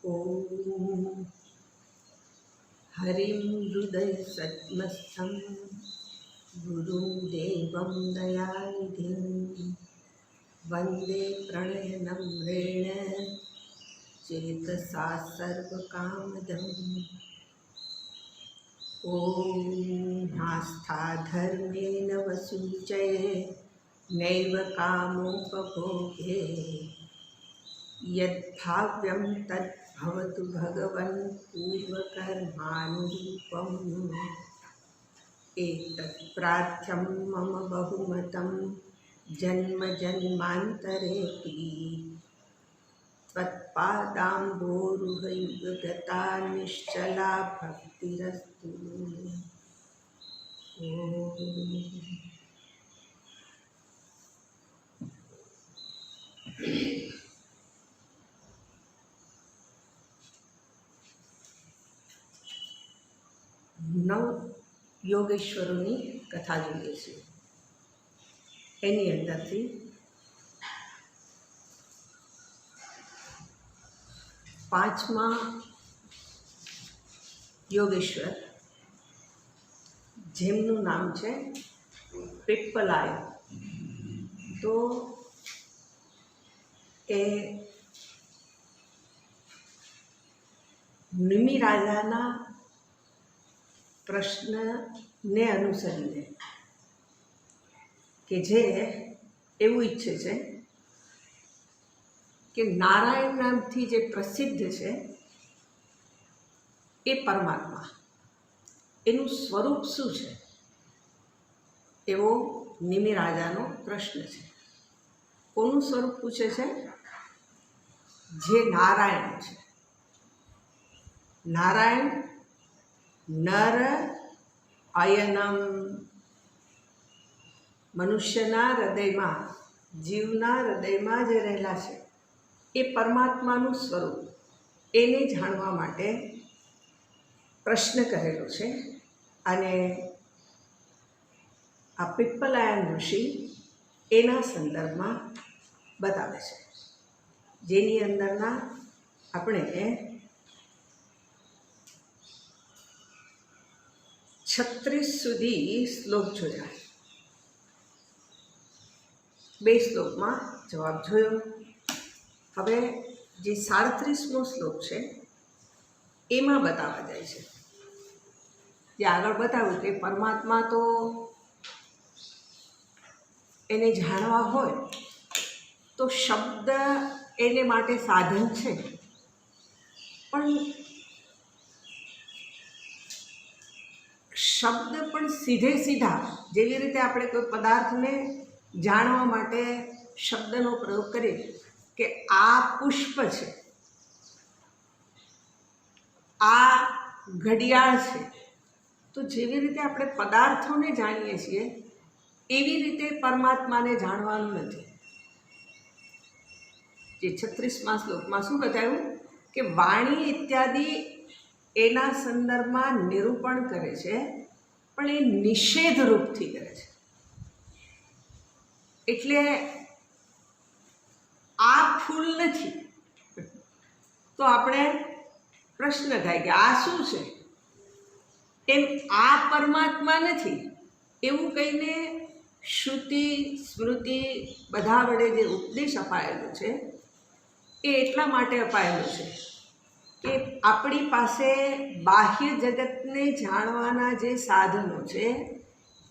ॐ हरिं हृदय सत्मस्थं गुरुं देवं दयानिधिं वन्दे प्रणयनम्रेण चेतसा सर्वकामदम्। ॐ नास्था धर्मेण वसूचये नैव कामोपभोगे यद्भाव्यं तद्भवतु भगवन् पूर्वकर्मानुरूपम्। एतत् प्रार्थ्यं मम बहुमतं जन्म जन्मान्तरेऽपि त्वत्पादाम्बोरुहयुगगता निश्चला भक्तिरस्तु। ॐ 9 યોગેશ્વરોની કથા જોઈએ છીએ. એની અંદરથી પાંચમા યોગેશ્વર, જેમનું નામ છે પિપ્પલાય, તો એ નિમિ રાજાના પ્રશ્નને અનુસરીને, કે જે એવું ઈચ્છે છે કે નારાયણ નામથી જે પ્રસિદ્ધ છે એ પરમાત્મા, એનું સ્વરૂપ શું છે, એવો નિમિ રાજાનો પ્રશ્ન છે. કોનું સ્વરૂપ પૂછે છે? જે નારાયણ છે. નારાયણ નર અયનમ, મનુષ્યના હૃદયમાં, જીવના હૃદયમાં જે રહેલા છે એ પરમાત્માનું સ્વરૂપ, એને જાણવા માટે પ્રશ્ન કરેલો છે. અને આ પિપ્પલાયન ઋષિ એના સંદર્ભમાં બતાવે છે, જેની અંદરના આપણે 36 સુધી શ્લોક જોયા. 2 શ્લોકમાં જવાબ જોયો. હવે જે 37મો શ્લોક છે એમાં બતાવવા જાય છે. જે આગળ બતાવ્યું કે પરમાત્મા તો એને જાણવા હોય તો શબ્દ એને માટે સાધન છે, પણ શબ્દ પણ સીધે સીધા, જેવી રીતે આપણે કોઈ પદાર્થને જાણવા માટે શબ્દનો પ્રયોગ કરીએ કે આ પુષ્પ છે, આ ઘડિયાળ છે, તો જેવી રીતે આપણે પદાર્થોને જાણીએ છીએ એવી રીતે પરમાત્માને જાણવાનું નથી. જે 36મા શ્લોકમાં શું બતાવ્યું કે વાણી ઇત્યાદિ એના સંદર્ભમાં નિરૂપણ કરે છે, પણ એ નિષેધ રૂપથી કરે છે. એટલે આ ફૂલ નથી તો આપણે પ્રશ્ન થાય કે આ શું છે, એમ આ પરમાત્મા નથી એવું કહીને શ્રુતિ સ્મૃતિ બધા વડે જે ઉપદેશ અપાયેલો છે એ એટલા માટે અપાયેલો છે કે આપણી પાસે બાહ્ય જગતને જાણવાના જે સાધનો છે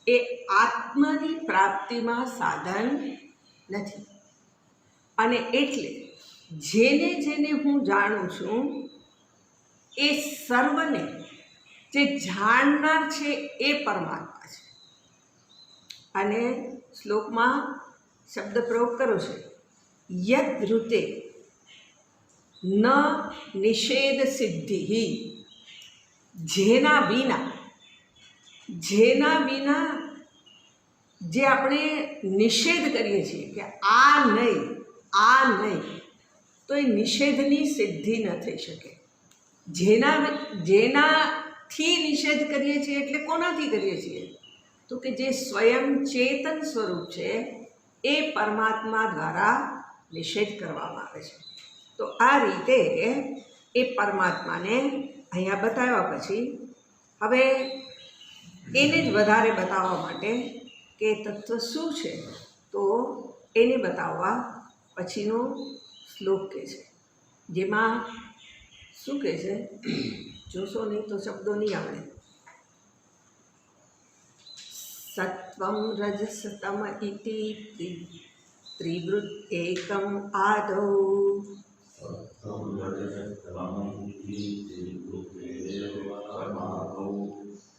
એ આત્માની પ્રાપ્તિમાં સાધન નથી. અને એટલે જેને જેને હું જાણું છું એ સર્વને જે જાણનાર છે એ પરમાત્મા છે. અને શ્લોકમાં શબ્દ પ્રયોગ કર્યો છે, યદ ઋતે ન નિષેધ સિદ્ધિ. જેના વિના જે આપણે નિષેધ કરીએ છીએ કે આ નહીં, તો એ નિષેધની સિદ્ધિ ન થઈ શકે. જેનાથી નિષેધ કરીએ છીએ એટલે કોનાથી કરીએ છીએ? તો કે જે સ્વયં ચેતન સ્વરૂપ છે એ પરમાત્મા દ્વારા નિષેધ કરવામાં આવે છે. તો આ રીતે એ પરમાત્માને અહીંયા બતાવ્યા પછી હવે એને જ વધારે બતાવવા માટે કે તત્વ શું છે તો એને બતાવવા પછીનો શ્લોક કહે છે, જેમાં શું કહે છે, જોશો નહીં તો શબ્દો નહીં આવડે. સત્વમ રજસ તમ ઇતિ ત્રિવૃત એકમ આદૌ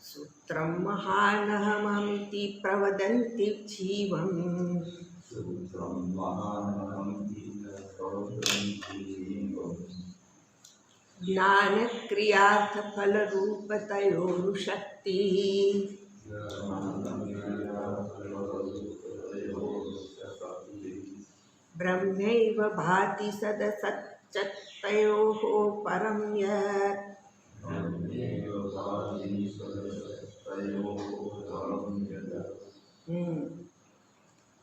સૂત્રમ મહાનહમમિતિ પ્રવદન્તિ જીવમ જ્ઞાનક્રિયાર્થફલરૂપતયોરુશક્તિ બ્રહ્મૈવ ભાતિ સદસચ્ચતયોઃ પરમ યત.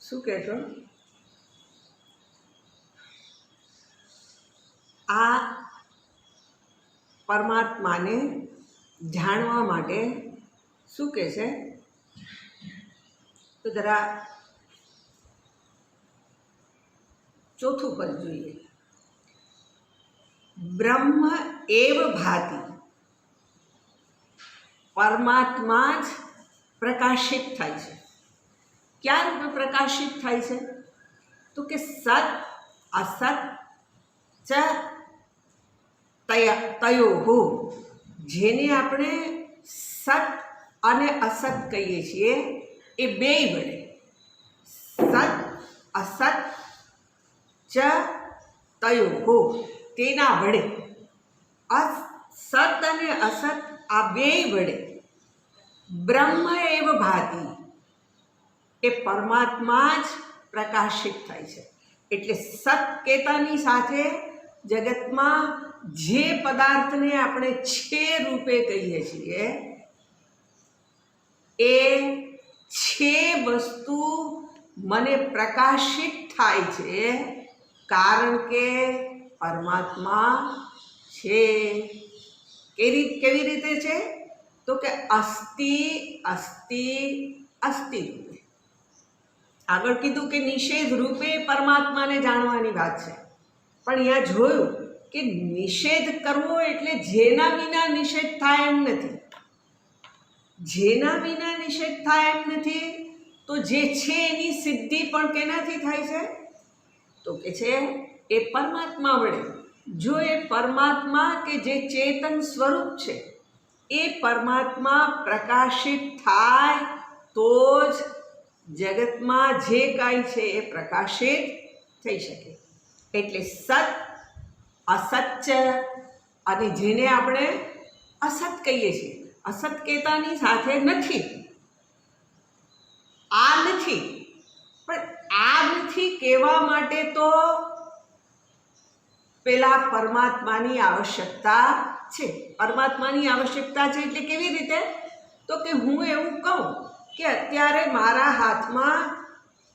શું કહેશો? આ પરમાત્માને જાણવા માટે શું કહે છે તો જરા ચોથું પદ જોઈએ. બ્રહ્મ એવ ભાતિ, પરમાત્મા જ પ્રકાશિત થાય છે. ક્યાં રૂપે પ્રકાશિત થાય છે તો કે સત અસત ચ તયોઃ, જેને આપણે સત અને અસત કહીએ છીએ એ બેય વડે, સત અસત ચ તયોઃ, તેના વડે, સત અને અસત આ બેય વડે બ્રહ્મ એવ ભાતિ, એ પરમાત્મા જ પ્રકાશિત થાય છે. એટલે સત કહેતાની સાથે જગતમાં જે પદાર્થને આપણે છે રૂપે કહીએ છીએ એ છે વસ્તુ મને પ્રકાશિત થાય છે, કારણ કે પરમાત્મા છે. કેવી રીતે છે તો કે અસ્તિ અસ્તિ અસ્તિ રૂપે. આગળ કીધું કે નિષેધ રૂપે પરમાત્માને જાણવાની વાત છે, પણ અહીંયા જોયું કે નિષેધ કરવો એટલે જેના વિના નિષેધ થાય એમ નથી. જેના વિના નિષેધ થાય એમ નથી તો જે છે એની સિદ્ધિ પણ કેનાથી થાય છે તો કે છે એ પરમાત્મા વડે. જો એ પરમાત્મા કે જે ચેતન સ્વરૂપ છે એ પરમાત્મા પ્રકાશિત થાય તો જ જગતમાં જે કાંઈ છે એ પ્રકાશિત થઈ શકે. એટલે સત અસત્ય, અને જેને આપણે અસત કહીએ છીએ, અસત કહેતાની સાથે નથી, આ નથી, પણ આ નથી કહેવા માટે તો પેલા પરમાત્માની આવશ્યકતા છે. પરમાત્માની આવશ્યકતા છે એટલે કેવી રીતે તો કે હું એવું કહું કે અત્યારે મારા હાથમાં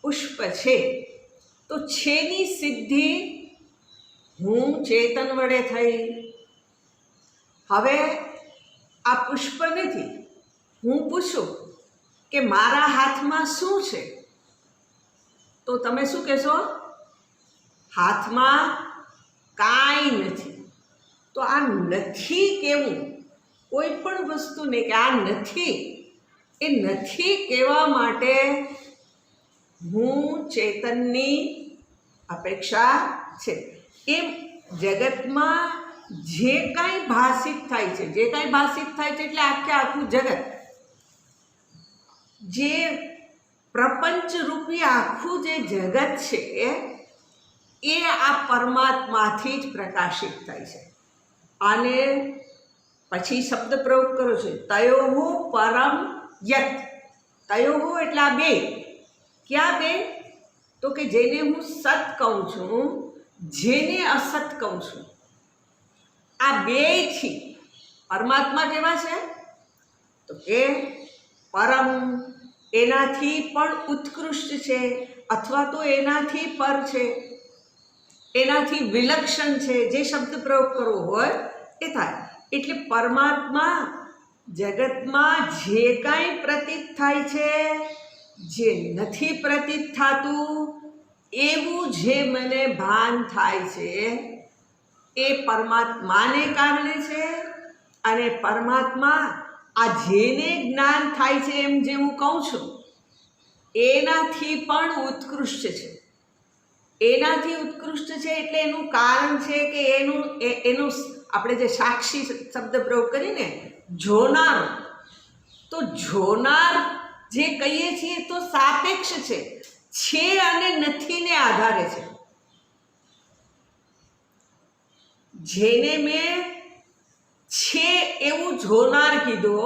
પુષ્પ છે તો છેની સિદ્ધિ હું ચેતન વડે થઈ. હવે આ પુષ્પ નથી, હું પૂછું કે મારા હાથમાં શું છે તો તમે શું કહેશો? હાથમાં કાંઈ નથી. તો આ નથી કેવું કોઈ પણ વસ્તુને કે આ નથી, એ નથી કહેવા માટે હું ચેતનની અપેક્ષા છે. એમ જગતમાં જે કાંઈ ભાષિત થાય છે, જે કાંઈ ભાષિત થાય છે એટલે આખું જગત, જે પ્રપંચરૂપી આખું જે જગત છે એ આ પરમાત્માથી જ પ્રકાશિત થાય છે. અને પછી શબ્દ પ્રયોગ કર્યો છે તયોઃ પરમ યત. તયોઃ એટલે આ બે. ક્યાં બે તો કે જેને હું સત કહું છું, જેને અસત કહું છું, આ બેયથી પરમાત્મા કેવા છે તો કે પરમ, એનાથી પણ ઉત્કૃષ્ટ છે, અથવા તો એનાથી પર છે, એનાથી વિલક્ષણ છે. જે શબ્દ પ્રયોગ કરવો હોય એ થાય. એટલે પરમાત્મા જગતમાં જે કાંઈ પ્રતીત થાય છે, જે નથી પ્રતીત થતું એવું જે મને ભાન થાય છે એ પરમાત્માને કારણે છે. અને પરમાત્મા આ જેને જ્ઞાન થાય છે એમ જે હું કહું છું એનાથી પણ ઉત્કૃષ્ટ છે. એનાથી ઉત્કૃષ્ટ છે એટલે એનું કારણ છે કે એનું આપણે જે સાક્ષી શબ્દ પ્રયોગ કરીને જોનાર, તો જોનાર જે કહીએ છીએ તો સાપેક્ષ છે અને નથીને આધારે છે. જેને મેં છે એવું જોનાર કીધો,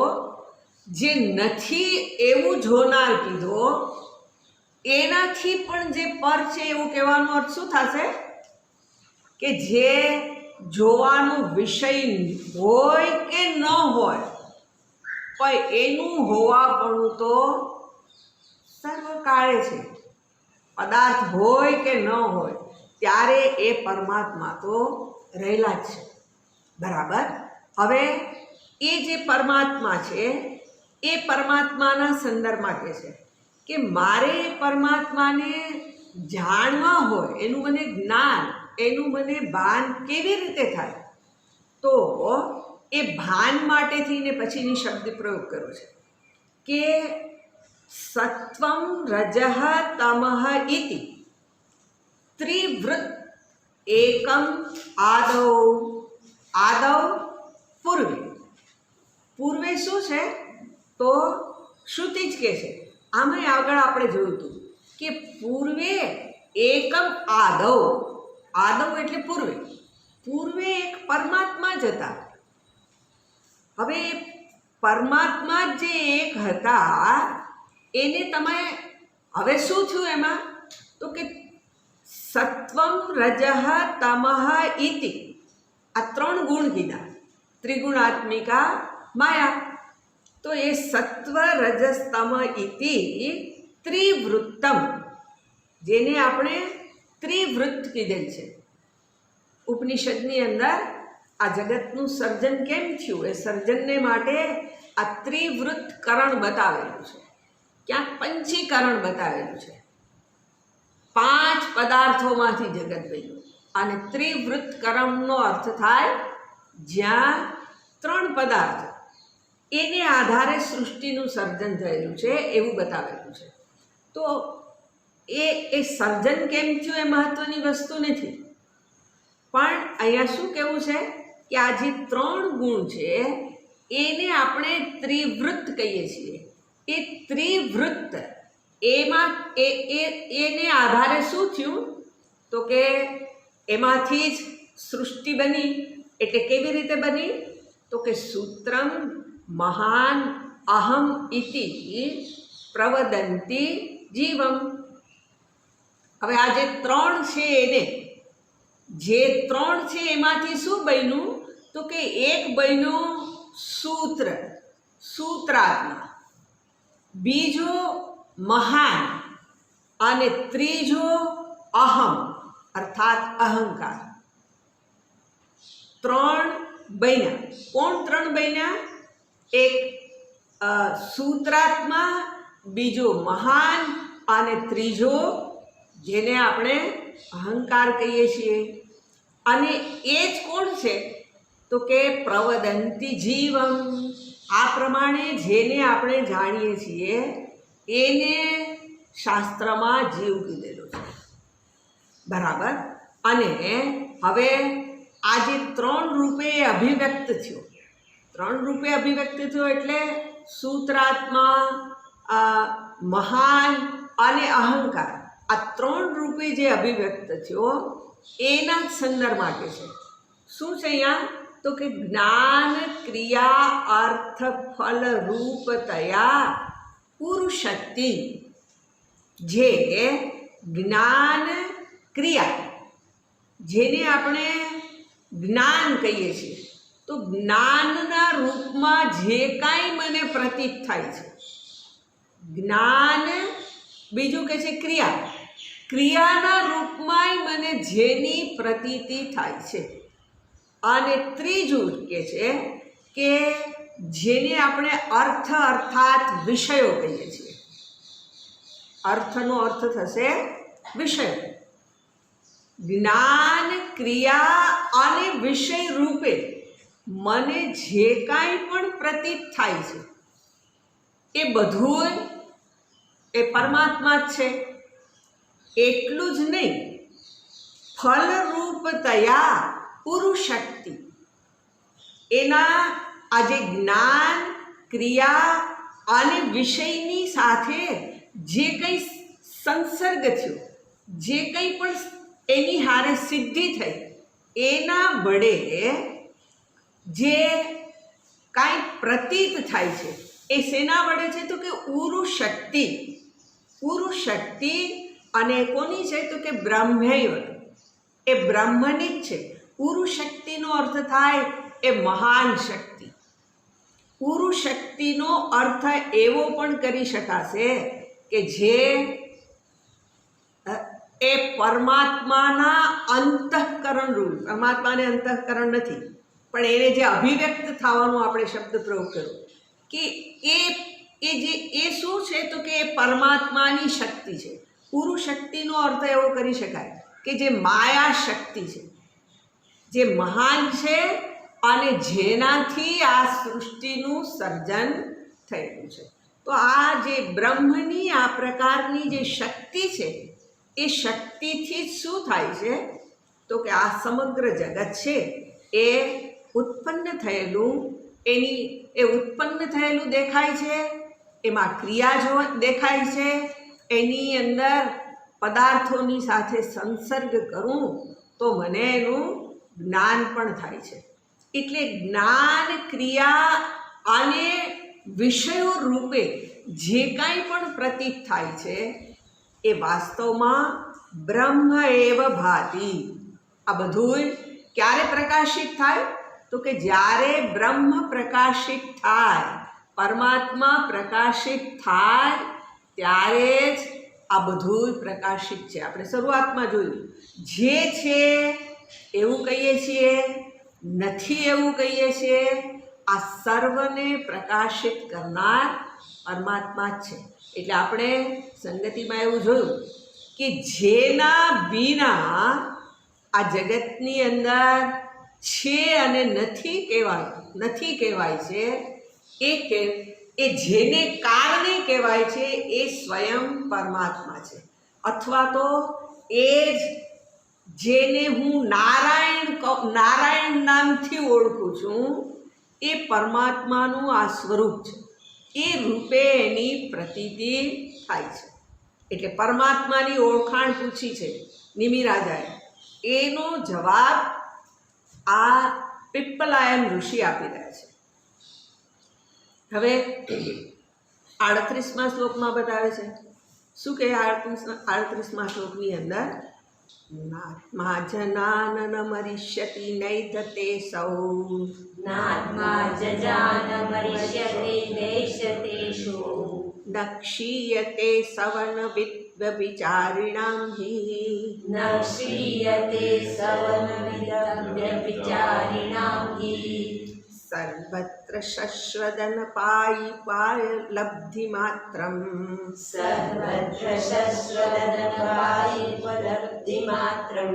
જે નથી એવું જોનાર કીધો, એનાથી પણ જે પર છે એવું કહેવાનો અર્થ શું થશે કે જે જોવાનો વિષય હોય કે ન હોય પણ એનું હોવાપણું તો સર્વકાળે છે. પદાર્થ હોય કે ન હોય ત્યારે એ પરમાત્મા તો રહેલા જ છે. બરાબર. હવે એ જે પરમાત્મા છે એ પરમાત્માના સંદર્ભમાં કહે છે કે મારે પરમાત્માને જાણવા હોય, એનું મને જ્ઞાન, એનું મને ભાન કેવી રીતે થાય, તો એ ભાન માટેથી ને પછીની શબ્દ પ્રયોગ કર્યો છે કે સત્વમ રજઃ તમઃ ઇતિ ત્રિવૃત્ત એકમ આદૌ પૂર્વે. પૂર્વે શું છે તો શ્રુતિ જ કહે છે. આમાં આગળ આપણે જોયું હતું કે પૂર્વે એકમ આદૌ એટલે પૂર્વે એક પરમાત્મા જ હતા. હવે પરમાત્મા જે એક હતા એને તમે હવે શું થયું એમાં તો કે સત્વમ રજઃ તમઃ ઇતિ આ 3 ગુણ કીધા, ત્રિગુણાત્મિકા માયા. તો એ સત્વ રજસ તમ ઇતિ ત્રિવૃત્તમ, જેને આપણે ત્રિવૃત્ત કીધેલ છે. ઉપનિષદની અંદર આ જગતનું સર્જન કેમ થયું એ સર્જનને માટે આ ત્રિવૃત્ત કરણ બતાવેલું છે. ક્યાંક પંચીકરણ બતાવેલું છે. 5 પદાર્થોમાંથી જગત બન્યું. અને ત્રિવૃત્ત કરણનો અર્થ થાય જ્યાં 3 પદાર્થ એને આધારે સૃષ્ટિનું સર્જન થયેલું છે એવું બતાવેલું છે. તો એ સર્જન કેમ થયું એ મહત્વની વસ્તુ નથી, પણ અહીંયા શું કહેવું છે કે આ જે 3 ગુણ છે એને આપણે ત્રિવૃત્ત કહીએ છીએ. એ ત્રિવૃત્ત એમાં એને આધારે શું થયું તો કે એમાંથી જ સૃષ્ટિ બની. એટલે કેવી રીતે બની તો કે સૂત્રમ મહાન અહમ ઇતિ પ્રવદંતી જીવમ. હવે આ જે 3 છે એને જે 3 છે એમાંથી શું બન્યું તો કે એક બન્યું સૂત્રાત્મા, બીજો મહાન અને ત્રીજો અહમ અર્થાત અહંકાર. 3 બન્યા. કોણ 3 બન્યા? એક સૂત્રાત્મા, બીજો મહાન અને ત્રીજો જેને આપણે અહંકાર કહીએ છીએ. અને એ જ કોણ છે તો કે પ્રવદંતી જીવમ. આ પ્રમાણે જેને આપણે જાણીએ છીએ એને શાસ્ત્રમાં જીવ કીધેલો છે. બરાબર. અને હવે આ જે 3 રૂપે અભિવ્યક્ત થયો, 3 રૂપે અભિવ્યક્ત થયો એટલે સૂત્રાત્મા, મહાન અને અહંકાર, આ 3 રૂપે જે અભિવ્યક્ત થયો એના જ સંદર્ભ માટે છે. શું છે અહીંયા તો કે જ્ઞાન ક્રિયા અર્થ ફલ રૂપતયા પુરુષત્તિ. જે જ્ઞાન ક્રિયા જેને આપણે જ્ઞાન કહીએ છીએ, તો જ્ઞાનના રૂપમાં જે કાંઈ મને પ્રતીત થાય છે, જ્ઞાન, બીજું કહે છે ક્રિયાના રૂપમાંય મને જેની પ્રતીતિ થાય છે. અને ત્રીજું કે છે કે જેને આપણે અર્થ અર્થાત વિષયો કહીએ છીએ. અર્થનો અર્થ થશે વિષય. જ્ઞાન ક્રિયા અને વિષય રૂપે મને જે કાંઈ પણ પ્રતીત થાય છે એ બધું એ પરમાત્મા જ છે. એટલું જ નહીં, ફલરૂપતયા પુરુષક્તિ, એના આ જે જ્ઞાન ક્રિયા અને વિષયની સાથે જે કંઈ સંસર્ગ થયો, જે કંઈ પણ એની હારે સિદ્ધિ થઈ, એના વડે જે કાંઈ પ્રતીત થાય છે એ શેના વડે છે? તો કે ઉરુ શક્તિ. ઉરુ શક્તિ અને કોની છે? તો કે બ્રહ્મૈવ, એ બ્રહ્મની જ છે. ઉરુ શક્તિનો અર્થ થાય એ મહાન શક્તિ. ઉરુ શક્તિનો અર્થ એવો પણ કરી શકાશે કે જે એ પરમાત્માના અંતઃકરણ રૂપ, પરમાત્માને અંતઃકરણ નથી પણ એને જે અભિવ્યક્ત થવાનું આપણે શબ્દ પ્રયોગ કર્યો કે એ શું છે? તો કે એ પરમાત્માની શક્તિ છે. ઉરુ શક્તિનો અર્થ એવો કરી શકાય કે જે માયા શક્તિ છે, જે મહાન છે અને જેનાથી આ સૃષ્ટિનું સર્જન થયેલું છે. તો આ જે બ્રહ્મની આ પ્રકારની જે શક્તિ છે એ શક્તિથી જ શું થાય છે? તો કે આ સમગ્ર જગત છે એ ઉત્પન્ન થયેલું, એ ઉત્પન્ન થયેલું દેખાય છે, એમાં ક્રિયા દેખાય છે, એની અંદર પદાર્થોની સાથે સંસર્ગ કરું તો મને એનું જ્ઞાન પણ થાય છે. એટલે જ્ઞાન ક્રિયા અને વિષયો રૂપે જે કાંઈ પણ પ્રતીત થાય છે એ વાસ્તવમાં બ્રહ્મ એવ ભાતિ. આ બધું ક્યારે પ્રકાશિત થાય? તો કે જ્યારે બ્રહ્મ પ્રકાશિત થાય, પરમાત્મા પ્રકાશિત થાય ત્યારે જ આ બધું પ્રકાશિત છે. આપણે શરૂઆતમાં જોયું, જે છે એવું કહીએ છીએ, નથી એવું કહીએ છીએ. આ સર્વને પ્રકાશિત કરનાર પરમાત્મા જ છે. એટલે આપણે સંગતિમાં એવું જોયું કે જેના વિના આ જગતની અંદર છે અને નથી કહેવાય છે, એ જેને કારણે કહેવાય છે એ સ્વયં પરમાત્મા છે. અથવા તો એ જ જેને હું નારાયણ નામથી ઓળખું છું એ પરમાત્માનું આ સ્વરૂપ છે. એ રૂપે એની પ્રતીતિ થાય છે. એટલે પરમાત્માની ઓળખાણ પૂછી છે નિમિ રાજાએ, એનો જવાબ આ પિપ્પલાયન ઋષિ આપી રહ્યા છે. હવે 38મા શ્લોકમાં બતાવે છે. શું કહે 38મા શ્લોકની અંદર? નાત્મા જનાનન મરિષ્યતિ નૈધતે સૌ, નાત્મા જજાન મરિષ્યતિ નૈષ્યતે શો, નક્ષીયતે સવન વિચારિણામ હિ, નક્ષીયતે સવન વિચારિણામ હિ, સર્વત્ર શશ્વદન પાય લબ્ધિ માત્રમ, સર્વત્ર શશ્વદનપાયિપલબ્ધિ માત્રમ,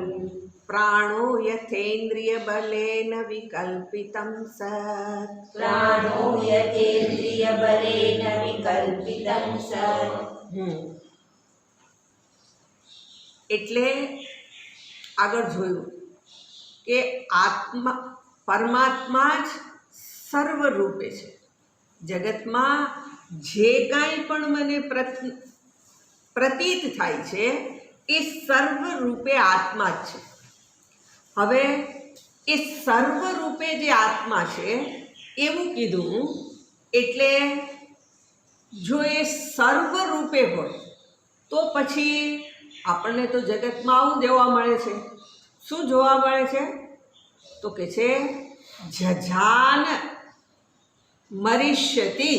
પ્રાણો યથેન્દ્રિય બલેન વિકલ્પિતમ સત, પ્રાણો યતેન્દ્રિય બલેન વિકલ્પિતં સત. એટલે આગળ જોયું કે પરમાત્મા જ સર્વરૂપે છે. જગતમાં જે કાંઈ પણ મને પ્રતીત થાય છે એ સર્વરૂપે આત્મા જ છે. હવે એ સર્વરૂપે જે આત્મા છે એવું કીધું એટલે જો એ સર્વરૂપે હોય તો પછી આપણને તો જગતમાં આવું જોવા મળે છે. શું જોવા મળે છે? તો કે છે જજાન મરિષ્યતિ,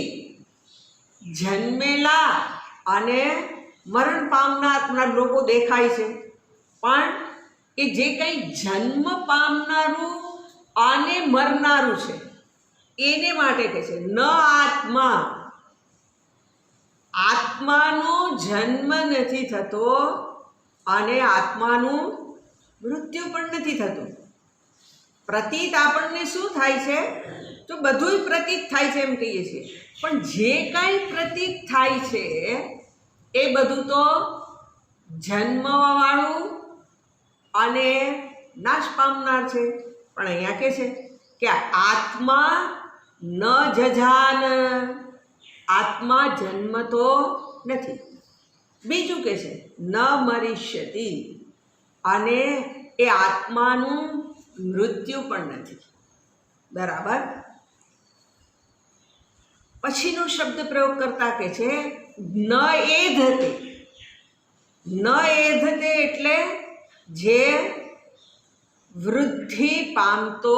જન્મેલા અને મરણ પામનાર લોકો દેખાય છે. પણ એ જે કંઈ જન્મ પામનારું અને મરનારું છે એને માટે કહે છે ન આત્મા. આત્માનો જન્મ નથી થતો અને આત્માનું મૃત્યુ પણ નથી થતું. પ્રતીત આપણને શું થાય છે? તો બધુંય પ્રતીત થાય છે એમ કહીએ છીએ, પણ જે કાંઈ પ્રતીત થાય છે એ બધું તો જન્મવાળું અને નાશ પામનાર છે. પણ અહીંયા કહે છે કે આત્મા ન જજાન, આત્મા જન્મતો નથી. બીજું કહે છે ન મરિષ્યતિ, અને એ આત્માનું મૃત્યુ પણ નથી. બરાબર. પછીનો શબ્દ પ્રયોગ કરતા કે છે ન એધતે. ન એધતે એટલે જે વૃદ્ધિ પામતો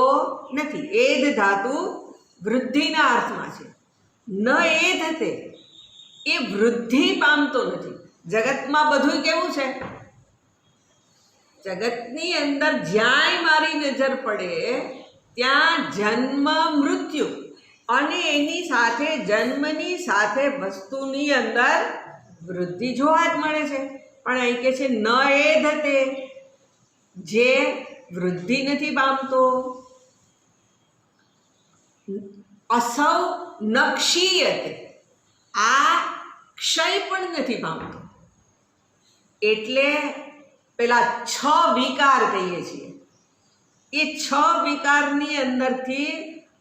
નથી. એધ ધાતુ વૃદ્ધિના અર્થમાં છે. ન એધતે એ વૃદ્ધિ પામતો નથી. જગતમાં બધું કેવું છે? જગતની અંદર જ્યાંય મારી નજર પડે ત્યાં જન્મ મૃત્યુ અને એની સાથે જન્મની સાથે વસ્તુની અંદર વૃદ્ધિ જોવા જ મળે છે. પણ અહીં કે છે ન એધતે, જે વૃદ્ધિ નથી પામતો. અસૌ ન ક્ષીયતે, આ ક્ષય પણ નથી પામતો. એટલે પેલા 6 વિકાર કહીએ છીએ, એ 6 વિકારની અંદરથી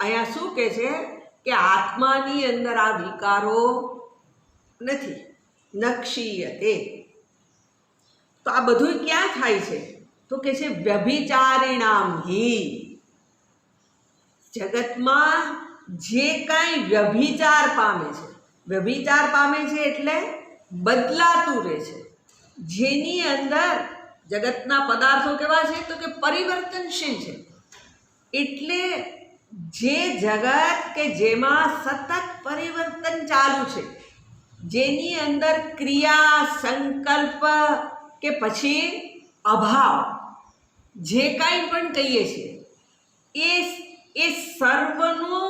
અહીંયા શું કહે છે કે આત્માની અંદર આ વિકારો નથી. નક્ષીયતે. તો આ બધું ક્યાં થાય છે? તો કે છે વ્યભિચારિણામ હિ. જગતમાં જે કાંઈ વ્યભિચાર પામે છે, વ્યભિચાર પામે છે એટલે બદલાતું રહે છે. જેની અંદર જગતના પદાર્થો કેવા છે? તો કે પરિવર્તનશીલ છે. એટલે જે જગત કે જેમાં સતત પરિવર્તન ચાલુ છે, જેની અંદર ક્રિયા, સંકલ્પ કે પછી અભાવ, જે કાંઈ પણ કહીએ છીએ એ સર્વનો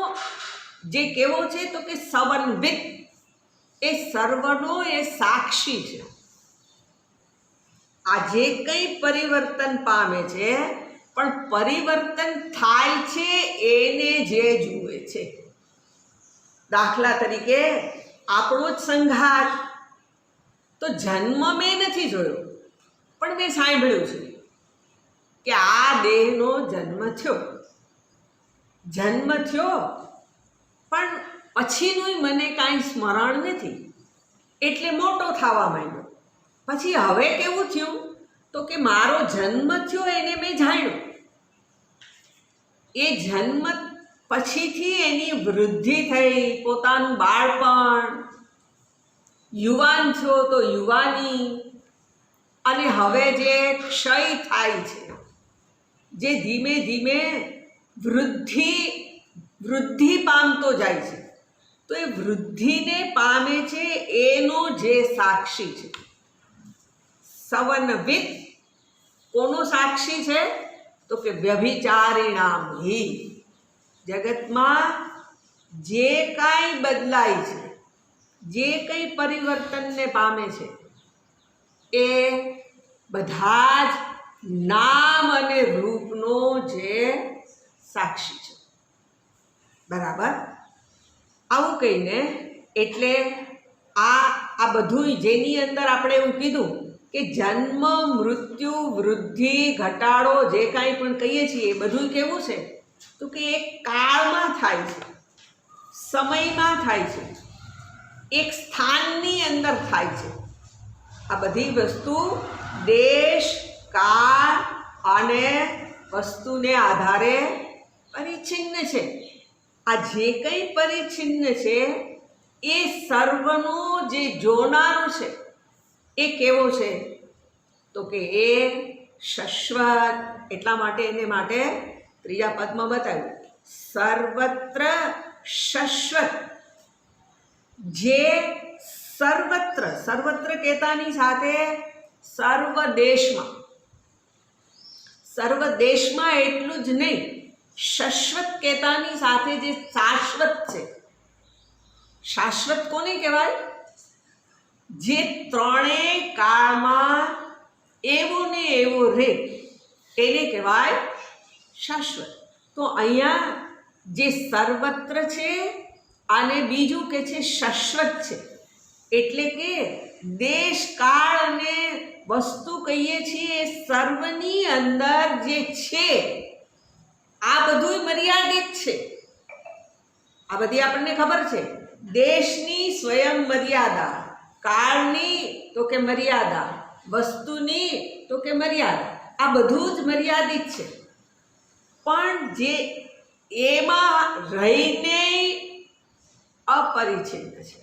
જે કેવો છે તો કે સમન્વિત, એ સર્વનો એ સાક્ષી છે. આ જે કંઈ પરિવર્તન પામે છે, પણ પરિવર્તન થાય છે એને જે જુએ છે. દાખલા તરીકે આપણો જ સંઘાત, તો જન્મ મેં નથી જોયો, પણ મેં સાંભળ્યું છે કે આ દેહનો જન્મ થયો. જન્મ થયો પણ પછીનું મને કાંઈ સ્મરણ નથી, એટલે મોટો થવા માંડ્યો. પછી હવે કેવું થયું? તો કે મારો જન્મ થયો એને મેં જાણ્યો. એ જન્મ પછીથી એની વૃદ્ધિ થઈ, પોતાનું બાળપણ, યુવાન છો તો યુવાની, અને હવે જે ક્ષય થાય છે, જે ધીમે ધીમે વૃદ્ધિ પામતો જાય છે, તો એ વૃદ્ધિને પામે છે એનો જે સાક્ષી છે. સવનવિત કોનો સાક્ષી છે? તો કે વ્યભિચારિણામ હિ. જગતમાં જે કાંઈ બદલાય છે, જે કંઈ પરિવર્તનને પામે છે, એ બધા જ નામ અને રૂપનો જે સાક્ષી છે. બરાબર. આવું કહીને એટલે આ બધું જેની અંદર આપણે એવું કીધું કે જન્મ, મૃત્યુ, વૃદ્ધિ, ઘટાડો, જે કાંઈ પણ કહીએ છીએ એ બધું કેવું છે? તો કે એક કાળમાં થાય છે, સમયમાં થાય છે, એક સ્થાનની અંદર થાય છે. આ બધી વસ્તુ દેશ, કાળ અને વસ્તુને આધારે પરિચ્છિન્ન છે. આ જે કંઈ પરિચ્છિન્ન છે એ સર્વનો જે જોનારો છે એ કેવો છે? તો કે એ શાશ્વત. એટલા માટે એને માટે ત્રીજા પદમાં બતાવ્યું સર્વત્ર શાશ્વત. જે સર્વત્ર, સર્વત્ર કહેતાની સાથે સર્વ દેશમાં એટલું જ નહીં, શાશ્વત કહેતાની સાથે જે શાશ્વત છે, શાશ્વત કોને કહેવાય? જે ત્રણેય કાળમાં એવો ને એવો રહે એને કહેવાય શાશ્વત. તો અહીંયા જે સર્વત્ર છે અને બીજું કે છે શાશ્વત છે, એટલે કે દેશ કાળ અને વસ્તુ કહીએ છીએ સર્વની અંદર જે છે આ બધું મર્યાદિત છે. આ બધી આપણને ખબર છે. દેશની સ્વયં મર્યાદા, કાળની તો કે મર્યાદા, વસ્તુની તો કે મર્યાદા, આ બધું જ મર્યાદિત છે. પણ જે એમાં રહીને અપરિચ્છિન્ન છે,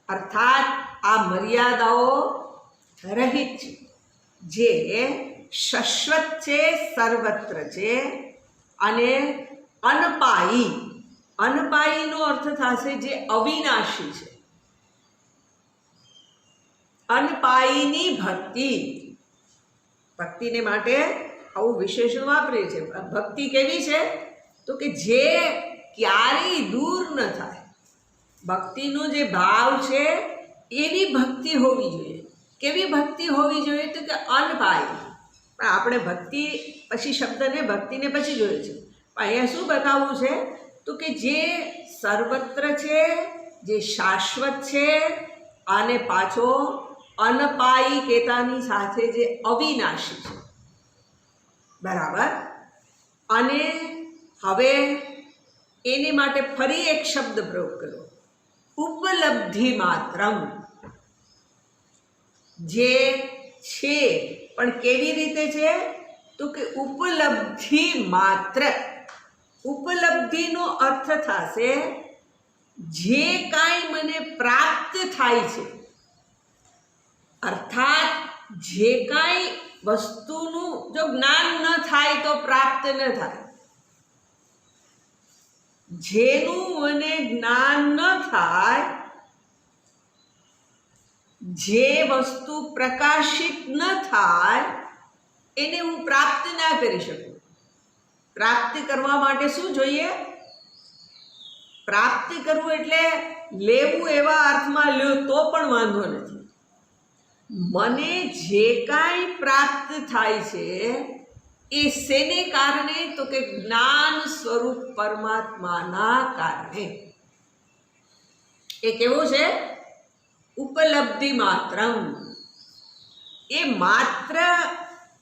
અર્થાત આ મર્યાદાઓ રહિત છે, જે શાશ્વત છે, સર્વત્ર છે અને અનપાયી. અનપાયીનો અર્થ થશે જે અવિનાશી છે. અનપાયીની ભક્તિ. ભક્તિને માટે આવું વિશેષણ વાપરે છે. ભક્તિ કેવી છે? તો કે જે ક્યારેય દૂર ન થાય. ભક્તિનો જે ભાવ છે એવી ભક્તિ હોવી જોઈએ. કેવી ભક્તિ હોવી જોઈએ? તો કે અનપાયી. પણ આપણે ભક્તિ પછી શબ્દને ભક્તિને પછી જોઈએ છે. પણ અહીંયા શું બતાવવું છે? તો કે જે સર્વત્ર છે, જે શાશ્વત છે અને પાછો અનપાયી કહેતાની સાથે જે અવિનાશી છે. બરાબર. અને હવે એને માટે ફરી એક શબ્દ પ્રયોગ કર્યો, ઉપલબ્ધિ માત્રમ. જે છે પણ કેવી રીતે છે? તો કે ઉપલબ્ધિ માત્ર. ઉપલબ્ધિનો અર્થ થશે જે કાંઈ મને પ્રાપ્ત થાય છે, અર્થાત જે કાંઈ વસ્તુનું જો જ્ઞાન ન થાય તો પ્રાપ્ત ન થાય, જેનું મને જ્ઞાન ન થાય, જે વસ્તુ પ્રકાશિત ન થાય એને હું પ્રાપ્ત ના કરી શકું. પ્રાપ્તિ કરવા માટે શું જોઈએ? પ્રાપ્તિ કરવું એટલે લેવું એવા અર્થમાં લ્યો તો પણ વાંધો નથી. મને જે કાંઈ પ્રાપ્ત થાય છે એ શેને કારણે? તો કે જ્ઞાન સ્વરૂપ પરમાત્માના કારણે. એ કેવું છે? ઉપલબ્ધિ માત્રમ. એ માત્ર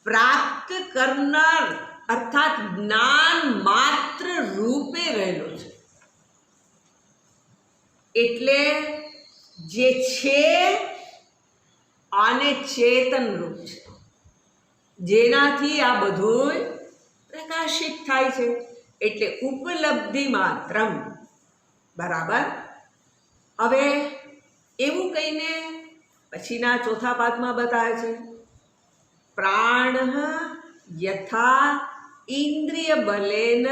પ્રાપ્ત કરનાર અર્થાત જ્ઞાન માત્ર રૂપે રહેલો છે. એટલે જે છે આને ચેતન રૂપ છે, જેનાથી આ બધું પ્રકાશિત થાય છે. એટલે ઉપલબ્ધિ માત્રમ. બરાબર. હવે એવું કહીને પછીના ચોથા પાદમાં બતાવે છે, પ્રાણ યથા ઇન્દ્રિય બલેન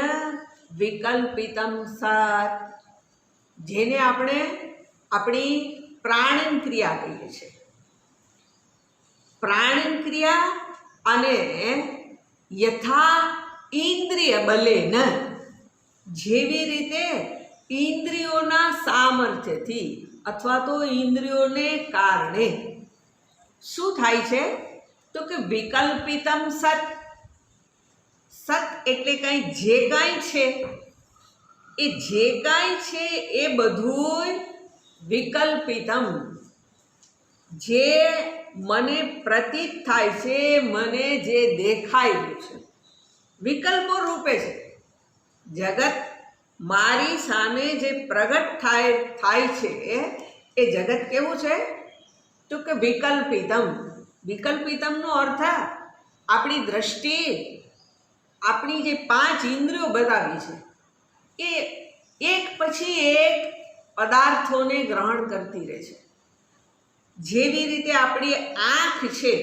વિકલ્પિતમ સત. જેને આપણે આપણી પ્રાણન ક્રિયા કહીએ છીએ. પ્રાણન ક્રિયા અને યથા ઇન્દ્રિય બલેન, જેવી રીતે ઇન્દ્રિયોના સામર્થ્યથી અથવા તો ઇન્દ્રિયોને કારણે શું થાય છે? તો કે વિકલ્પિતમ સત. સત એટલે કાંઈ જે કાંઈ છે, એ જે કાંઈ છે એ બધું વિકલ્પિતમ. જે મને પ્રતીત થાય છે, મને જે દેખાઈ રહ્યું છે, વિકલ્પો રૂપે છે. જગત મારી સામે જે પ્રગટ થાય છે એ જગત કેવું છે? તો કે વિકલ્પિતમ. વિકલ્પિતમનો અર્થ આપણી દ્રષ્ટિ, આપણી જે 5 ઇન્દ્રિયો બતાવી છે એ એક પછી એક પદાર્થોને ગ્રહણ કરતી રહે છે. જેવી રીતે આપણી આંખ છે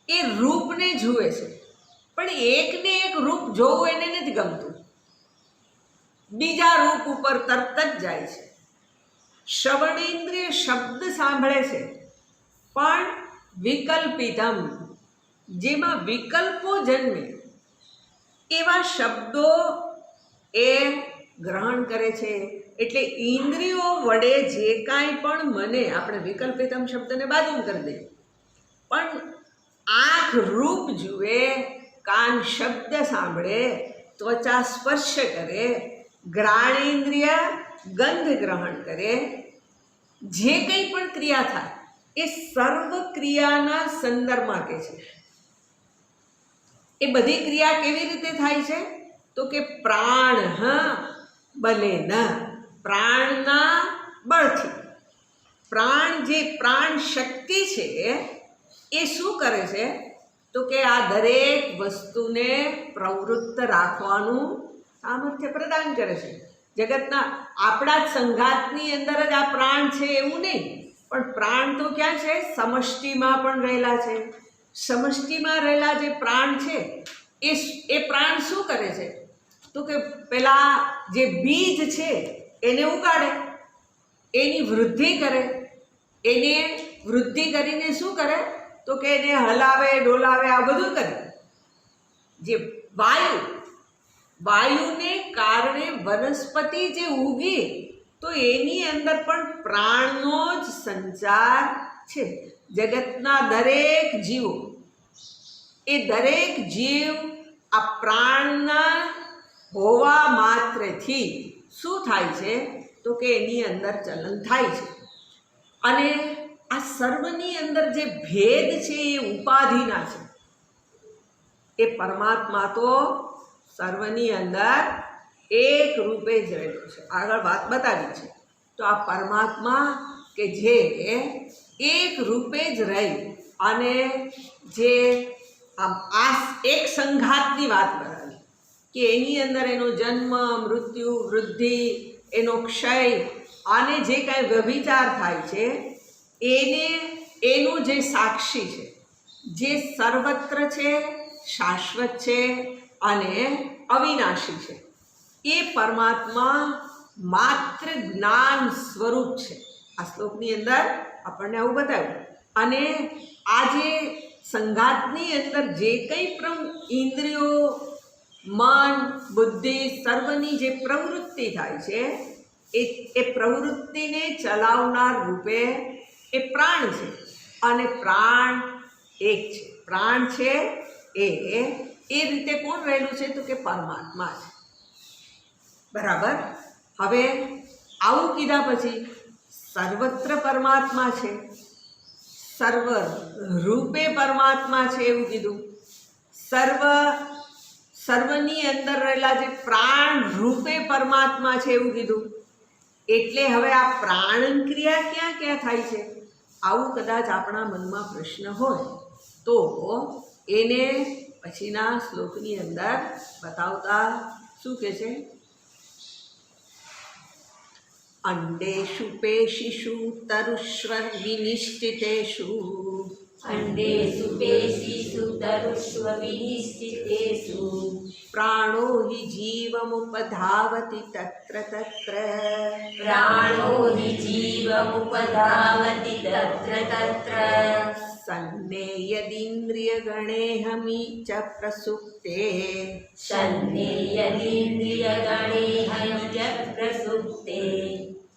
એ રૂપને જુએ છે, પણ એકને એક રૂપ જોવું એને નથી ગમતું, બીજા રૂપ ઉપર તરત જ જાય છે. શ્રવણેન્દ્રિય શબ્દ સાંભળે છે પણ વિકલ્પિતમ, જેમાં વિકલ્પો જન્મે. એવા શબ્દો એ ગ્રહણ કરે છે. એટલે ઇન્દ્રિયો વડે જે કાંઈ પણ મને, આપણે વિકલ્પિતમ શબ્દને બાજુમાં કરી દઈએ, પણ આંખ રૂપ જુએ, કાન શબ્દ સાંભળે, ત્વચા સ્પર્શ કરે, ઘ્રાણેન્દ્રિય ગંધ ગ્રહણ કરે, જે કંઈ પણ ક્રિયા થાય એ સર્વ ક્રિયાના સંદર્ભમાં કહે છે. એ બધી ક્રિયા કેવી રીતે થાય છે? તો કે પ્રાણ બલેન, પ્રાણના બળથી. પ્રાણ, જે પ્રાણ શક્તિ છે એ શું કરે છે? તો કે આ દરેક વસ્તુને પ્રવૃત્ત રાખવાનું સામર્થ્ય પ્રદાન કરે છે. જગતના આપણા જ સંઘાતની અંદર જ આ પ્રાણ છે એવું નહીં, પણ પ્રાણ તો ક્યાં છે? સમષ્ટિમાં પણ રહેલા છે. સમષ્ટિમાં રહેલા જે પ્રાણ છે એ પ્રાણ શું કરે છે? તો કે પેલા જે બીજ છે એને ઉગાડે, એની વૃદ્ધિ કરે, એને વૃદ્ધિ કરીને શું કરે? તો કે એને હલાવે, ડોલાવે, આ બધું કરે. જે વાયુને કારણે વનસ્પતિ જે ઉગી, તો એની અંદર પણ પ્રાણનો જ સંચાર છે. જગતના દરેક જીવો, એ દરેક જીવ આ પ્રાણના હોવા માત્રથી શું થાય છે? તો કે એની અંદર ચલન થાય છે. અને આ સર્વની અંદર જે ભેદ છે એ ઉપાધિના છે. એ પરમાત્મા તો સર્વની અંદર એક રૂપે જ રહેલો છે. આગળ વાત બતાવી છે. તો આ પરમાત્મા કે જે એક રૂપે જ રહી અને જે આ એક સંઘાતની વાત બતાવી કે એની અંદર એનો જન્મ, મૃત્યુ, વૃદ્ધિ, એનો ક્ષય અને જે કાંઈ વ્યભિચાર થાય છે એનું જે સાક્ષી છે, જે સર્વત્ર છે, શાશ્વત છે અને અવિનાશી છે, એ પરમાત્મા માત્ર જ્ઞાન સ્વરૂપ છે. આ શ્લોકની અંદર આપણને આવું બતાવ્યું. અને આ જે સંઘાતની અંદર જે કંઈ પણ ઇન્દ્રિયો, મન, બુદ્ધિ, સર્વની જે પ્રવૃત્તિ થાય છે એ પ્રવૃત્તિને ચલાવનાર રૂપે એ પ્રાણ છે. અને પ્રાણ એક છે. પ્રાણ છે એ રીતે કોણ રહેલું છે? તો કે પરમાત્મા છે. બરાબર. હવે આવું કીધા પછી સર્વત્ર પરમાત્મા છે, સર્વ રૂપે પરમાત્મા છે એવું કીધું. સર્વની અંદર રહેલા જે પ્રાણ રૂપે પરમાત્મા છે એવું કીધું. એટલે હવે આ પ્રાણ ક્રિયા ક્યાં ક્યાં થાય છે? આવું કદાચ આપણા મનમાં પ્રશ્ન હોય તો એને પછીના શ્લોકની અંદર બતાવતા શું કહે છે? અંડેષુ પેશિષુ તરુષ્વ વિનિશ્ચિતેષુ, અંડેષુ પેશિષુ તરુષ્વ વિનિશ્ચિતેષુ, પ્રાણો હિ જીવમુપધાવતિ તત્ર તત્ર, પ્રાણો હિ જીવમુપધાવતિ તત્ર તત્ર, સન્નેયદિન્દ્રિયગણેહમિ ચ પ્રસુપ્તે, સન્નેયદિન્દ્રિયગણેહમિ ચ પ્રસુપ્તે,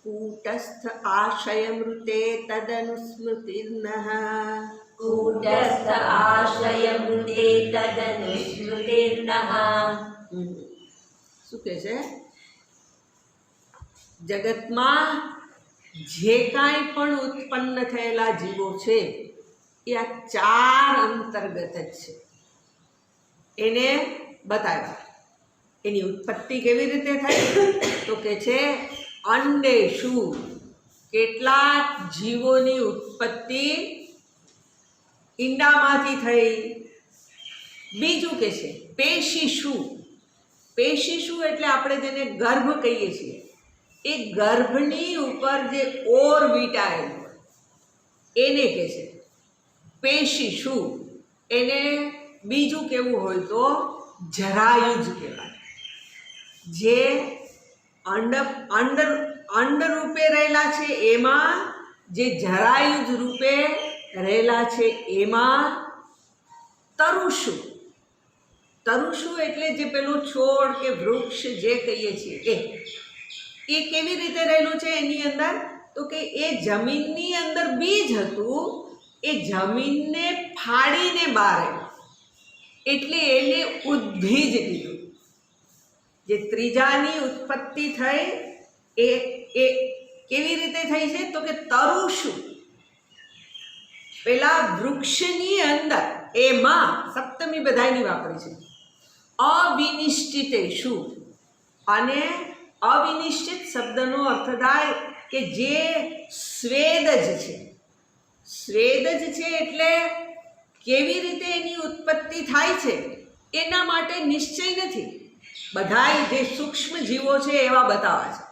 કૂટસ્થ આશયમૃતે તદનુસ્મૃતિર્નઃ, કૂટસ્થ આશ્રયમૃતે તદનુસ્મૃતિર્નઃ. શું કહે છે? જગતમાં જે કાંઈ પણ ઉત્પન્ન થયેલા જીવો છે એ આ ચાર અંતર્ગત જ છે. એને બતાવ્યા. એની ઉત્પત્તિ કેવી રીતે થઈ? તો કે છે અંડેષુ, કેટલાક જીવોની ઉત્પત્તિ ઈંડામાંથી થઈ. બીજું કે છે પેશિષુ. પેશિષુ એટલે આપણે જેને ગર્ભ કહીએ છીએ, એ ગર્ભની ઉપર જે ઓર વીંટાયેલું હોય એને કહે છે પેશિષુ. એને બીજું કેવું હોય તો જરાયુજ કહેવાય. જે અંડ રૂપે રહેલા છે એમાં, જે જરાયુજ રૂપે રહેલા છે એમાં તરુષુ. તરુષુ એટલે જે પેલું છોડ કે વૃક્ષ જે કહીએ છીએ એ કેવી રીતે રહેલું છે એની અંદર? તો કે એ જમીનની અંદર બીજ હતું, એ જમીનને ફાડીને બહાર આવ્યું એટલે એને ઉદ્ભીજ કીધું. જે ત્રીજાની ઉત્પત્તિ થઈ એ એ કેવી રીતે થઈ છે? તો કે તરુષુ પેલા વૃક્ષની અંદર, એમાં સપ્તમી બધાયની વાપરી છે, અવિનિશ્ચિતેષુ. અને અવિનિશ્ચિત શબ્દનો અર્થ થાય કે જે સ્વેદજ છે. સ્વેદજ છે એટલે કેવી રીતે એની ઉત્પત્તિ થાય છે એના માટે નિશ્ચય નથી. બધાય જે સૂક્ષ્મ જીવો છે એવા બતાવે છે,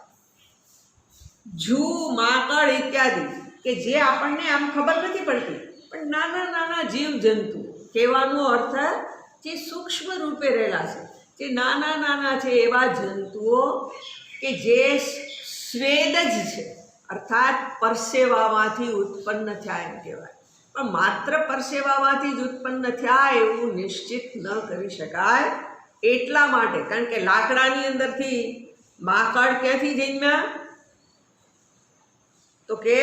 જૂ, માકડ ઇત્યાદિ, કે જે આપણને આમ ખબર નથી પડતી, પણ નાના નાના જીવજંતુ, કહેવાનો અર્થ જે સૂક્ષ્મ રૂપે રહેલા છે, જે નાના નાના છે એવા જંતુઓ કે જે સ્વેદજ છે, અર્થાત પરસેવામાંથી ઉત્પન્ન થયા એમ કહેવાય. પણ માત્ર પરસેવામાંથી જ ઉત્પન્ન થયા એવું નિશ્ચિત ન કરી શકાય. એટલા માટે, કારણ કે લાકડાની અંદરથી માકડ ક્યાંથી જન્મ્યા? તો કે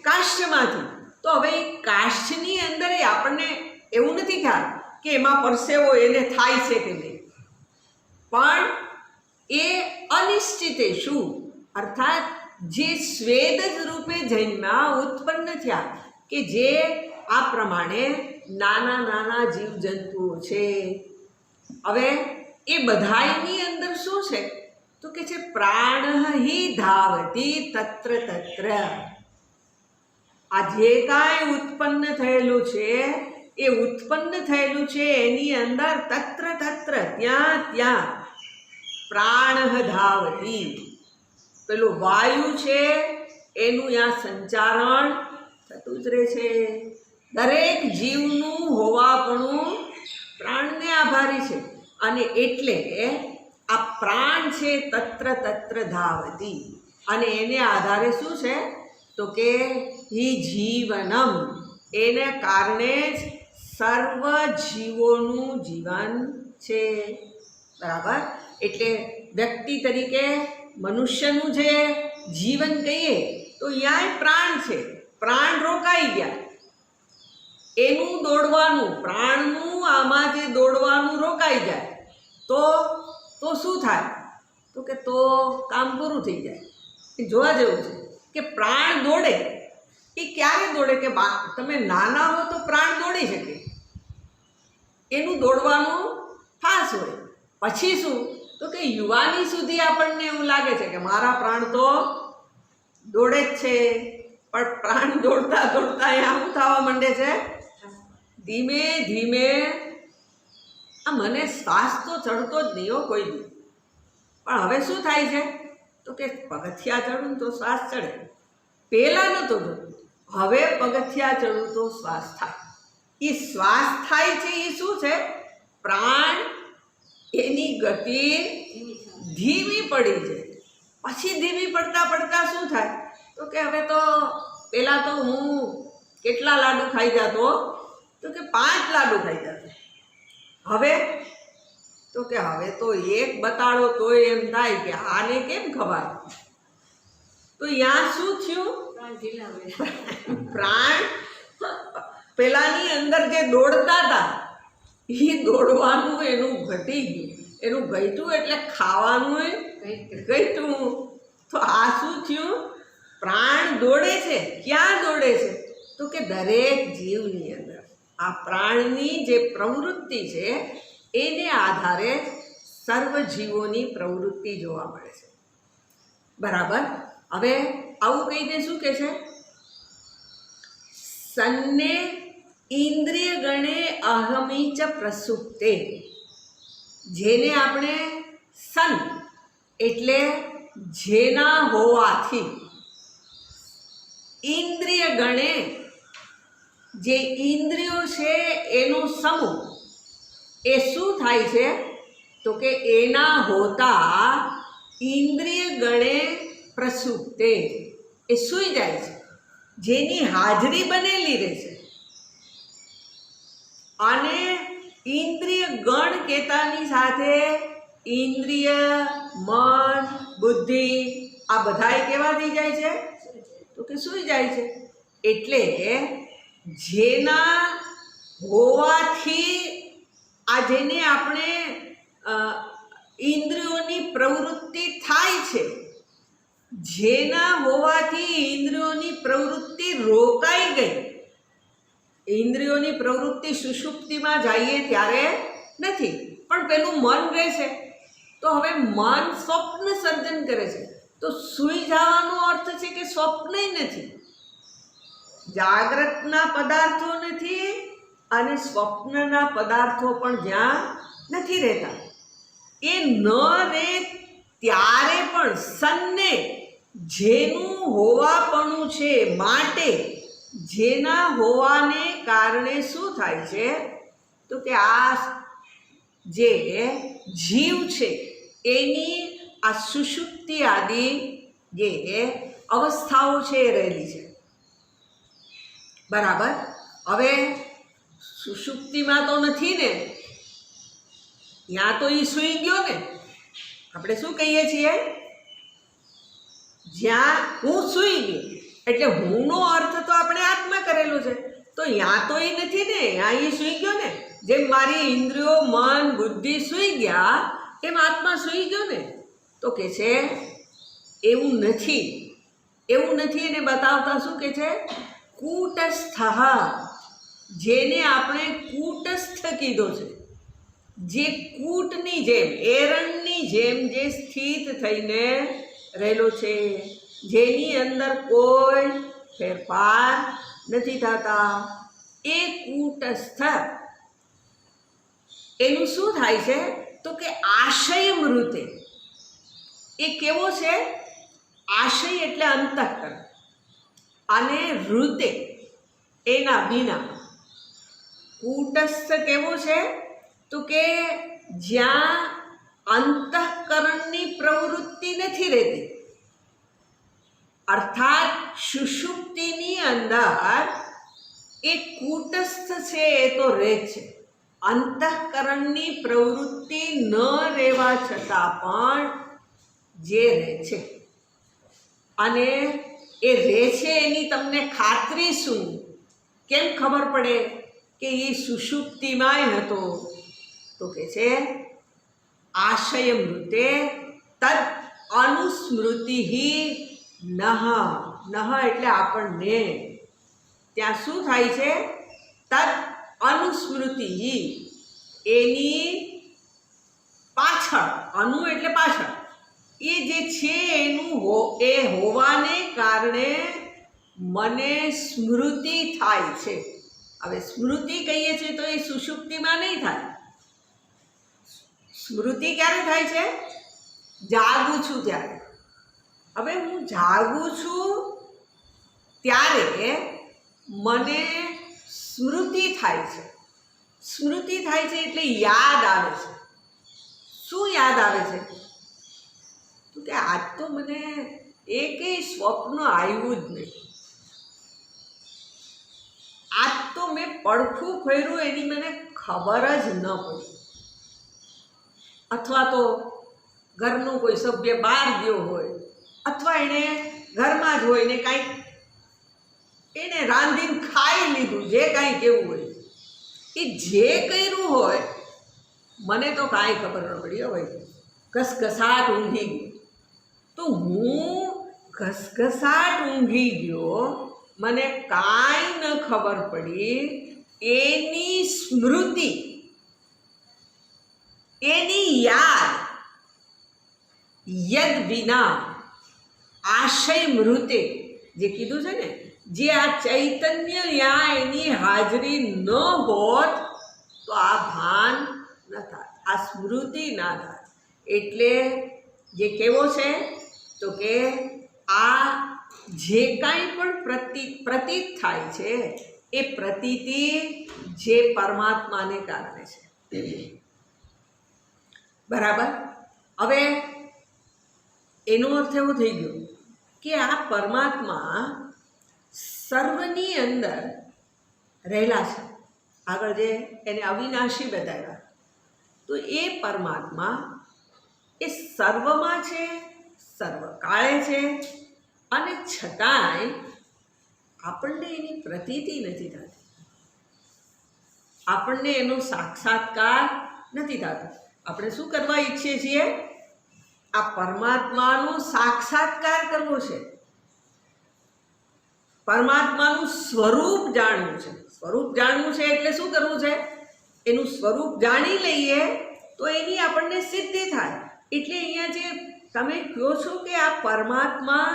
કાષ્ઠમાંથી. તો હવે એ કાષ્ઠની અંદર આપણને એવું નથી ખ્યાલ કે એમાં પરસેવો એને થાય છે કે નહીં, પણ એ અનિશ્ચિતે શું, અર્થાત જે સ્વેદજ રૂપે જન્મ્યા, ઉત્પન્ન થયા, કે જે આ પ્રમાણે નાના નાના જીવજંતુઓ છે. હવે એ બધાયની અંદર શું છે? તો કે છે પ્રાણ હિ ધાવતી તત્ર તત્ર. આ જે કાંઈ ઉત્પન્ન થયેલું છે એ ઉત્પન્ન થયેલું છે એની અંદર તત્ર તત્ર, ત્યાં ત્યાં, પ્રાણ ધાવતી, પેલું વાયુ છે એનું ત્યાં સંચારણ થતું જ રહે છે. દરેક જીવનું હોવાપણું પ્રાણને આભારી છે. અને એટલે આ પ્રાણ છે તત્ર તત્ર ધાવતી, અને એને આધારે શું છે? તો કે હિ જીવનમ, એને કારણે જ સર્વ જીવોનું જીવન છે. બરાબર? એટલે વ્યક્તિ તરીકે મનુષ્યનું જે જીવન કહીએ તો યાય પ્રાણ છે, પ્રાણ રોકાઈ ગયા, એનું દોડવાનું, પ્રાણનું આમાં જે દોડવાનું રોકાઈ જાય તો શું થાય? તો કે તો કામ પૂરું થઈ જાય. જોવા જેવું છે કે પ્રાણ દોડે એ ક્યારે દોડે? કે તમે નાના હો તો પ્રાણ દોડી શકે, એનું દોડવાનું ફાસ હોય. પછી શું? તો કે યુવાની સુધી આપણને એવું લાગે છે કે મારા પ્રાણ તો દોડે જ છે, પણ પ્રાણ દોડતા દોડતા અહીંયા શું થવા માંડે છે? ધીમે ધીમે આ મને શ્વાસ તો ચડતો જ નહીં હો કોઈ દી, પણ હવે શું થાય છે? તો કે પગથિયા ચડું તો શ્વાસ ચડે, પહેલાં નહોતો જોતું, હવે પગથિયા ચડું તો શ્વાસ થાય. એ શ્વાસ થાય છે એ શું છે? પ્રાણ એની ગતિ ધીમી પડી છે. પછી ધીમી પડતા પડતા શું થાય? તો કે હવે તો પહેલાં તો હું કેટલા લાડુ ખાઈ જતો? તો કે 5 લાડુ ખાઈ જતો. હવે તો કે હવે તો એક બતાડો તોય એમ થાય કે આને કેમ ખવાય? તો ત્યાં શું થયું? પ્રાણ પેલાની અંદર જે દોડતા હતા એ દોડવાનું એનું ઘટી ગયું, એનું ઘટ્યું એટલે ખાવાનું ઘટ્યું. તો આ શું થયું? પ્રાણ દોડે છે. ક્યાં દોડે છે? તો કે દરેક જીવની અંદર આ પ્રાણની જે પ્રવૃત્તિ છે એને આધારે સર્વ જીવોની પ્રવૃત્તિ જોવા મળે છે. બરાબર? હવે આવું કહીને શું કહે છે? સન્ને ઇન્દ્રિય ગણે અહમી ચ પ્રસુપ્તે. જેને આપણે સન એટલે જેના હોવાથી, ઇન્દ્રિય ગણે જે ઇન્દ્રિયો છે એનો સમૂહ, એ શું થાય છે? તો કે એના હોતા ઇન્દ્રિય ગણે પ્રસુપ્તે, એ સૂઈ જાય છે, જેની હાજરી બનેલી રહે છે. અને ઇન્દ્રિય ગણ કહેતાની સાથે ઇન્દ્રિય, મન, બુદ્ધિ આ બધાય કેવા થઈ જાય છે? તો કે સૂઈ જાય છે. એટલે જેના હોવાથી આ જેને આપણે ઇન્દ્રિયોની પ્રવૃત્તિ થાય છે, જેના હોવાથી ઇન્દ્રિયોની પ્રવૃત્તિ રોકાઈ ગઈ. ઇન્દ્રિયોની પ્રવૃત્તિ સુષુપ્તિમાં જઈએ ત્યારે નથી, પણ પેલું મન રહેશે. તો હવે મન સ્વપ્ન સર્જન કરે છે. તો સૂઈ જવાનો અર્થ છે કે સ્વપ્ન નથી, જાગ્રતના પદાર્થો નથી અને સ્વપ્નના પદાર્થો પણ જ્યાં નથી રહેતા. એ ન રહે ત્યારે પણ સન્ને જેનું હોવાપણું છે, માટે જેના હોવાને કારણે શું થાય છે? તો કે આ જે જીવ છે એની આ સુષુપ્તિ આદિ જે અવસ્થાઓ છે એ રહેલી છે. બરાબર. હવે સુષુપ્તિમાં તો નથી ને, ત્યાં તો એ સૂઈ ગયો ને. આપણે શું કહીએ છીએ? જ્યાં હું સૂઈ ગયો એટલે હુંનો અર્થ તો આપણે આત્મા કરેલો છે. તો ત્યાં તો એ નથી ને, ત્યાં એ સૂઈ ગયો ને. જેમ મારી ઇન્દ્રિયો, મન, બુદ્ધિ સૂઈ ગયા એમ આત્મા સૂઈ ગયો ને. તો કે છે એવું નથી. એવું નથી એને બતાવતા શું કે છે? કૂટસ્થ, જેને આપણે કૂટસ્થ કીધો છે. જે કૂટની જેમ, એરણની જેમ જે સ્થિત થઈને રહેલો છે, જેની અંદર કોઈ ફેરફાર નથી થતા, એ કૂટસ્થ. એનું શું થાય છે? તો કે આશય મૃતે. એ કેવો છે? આશય એટલે અંતઃકરણ અને ઋતે એના વિના. કૂટસ્થ કેવો છે? તો કે જ્યાં અંતઃકરણની પ્રવૃત્તિ નથી રહેતી, અર્થાત સુષુપ્તિની અંદર એ કૂટસ્થ છે એ તો રહે છે. અંતઃકરણની પ્રવૃત્તિ ન રહેવા છતાં પણ જે રહે છે, અને એ રહે છે એની તમને ખાતરી શું? કેમ ખબર પડે કે એ સુષુપ્તિમાંય હતો? તો કે છે આશય મૃતે તદ અનુસ્મૃતિ નહ. નહ એટલે આપણને. ત્યાં શું થાય છે? તદ અનુસ્મૃતિ, એની પાછળ. અનુ એટલે પાછળ. એ જે છે એનું એ હોવાને કારણે મને સ્મૃતિ થાય છે. હવે સ્મૃતિ કહીએ છીએ તો એ સુષુપ્તિમાં નહીં થાય. સ્મૃતિ ક્યારે થાય છે? જાગું છું ત્યારે. હવે હું જાગું છું ત્યારે મને સ્મૃતિ થાય છે. સ્મૃતિ થાય છે એટલે યાદ આવે છે. શું યાદ આવે છે? તો કે આજ તો મને એકેય સ્વપ્ન આવ્યું જ નહીં. આજ તો મેં પડખું ફેર્યું એની મને ખબર જ ન પડી. અથવા તો ઘરનું કોઈ સભ્ય બહાર ગયો હોય, અથવા એણે ઘરમાં જ હોય ને કાંઈક એને રાંધીને ખાઈ લીધું, જે કાંઈ કેવું હોય એ જે કર્યું હોય મને તો કાંઈ ખબર ન પડી. હવે ઘસઘસાટ ઊંઘી ગયો. તો હું ઘસઘસાટ ઊંઘી ગયો, મને કાંઈ ન ખબર પડી, એની સ્મૃતિ, એની યાદ યદ વિના આશય મૃતે જે કીધું છે ને, જે આ ચૈતન્ય યા એની હાજરી ન હોત તો આ ભાન ન થાય, આ સ્મૃતિ ના થાય. એટલે જે કેવો છે? તો કે આ જે કાંઈ પણ પ્રતીત થાય છે એ પ્રતીતિ જે પરમાત્માને કારણે છે. બરાબર. હવે એનો અર્થ એવો થઈ ગયો કે આ પરમાત્મા સર્વની અંદર રહેલા છે. આગળ જે એને અવિનાશી બતાવ્યા, તો એ પરમાત્મા એ સર્વમાં છે, સર્વકાળે છે, અને છતાંય આપણને એની પ્રતીતિ નથી થતી, આપણને એનો સાક્ષાત્કાર નથી થતો. આપણે શું કરવા ઈચ્છીએ છીએ? આ પરમાત્માનો સાક્ષાત્કાર કરવો છે, પરમાત્માનું સ્વરૂપ જાણવું છે. સ્વરૂપ જાણવું છે એટલે શું કરવું છે? એનું સ્વરૂપ જાણી લઈએ તો એની આપણને સિદ્ધિ થાય. એટલે અહીંયા જે તમે કહો છો કે આ પરમાત્મા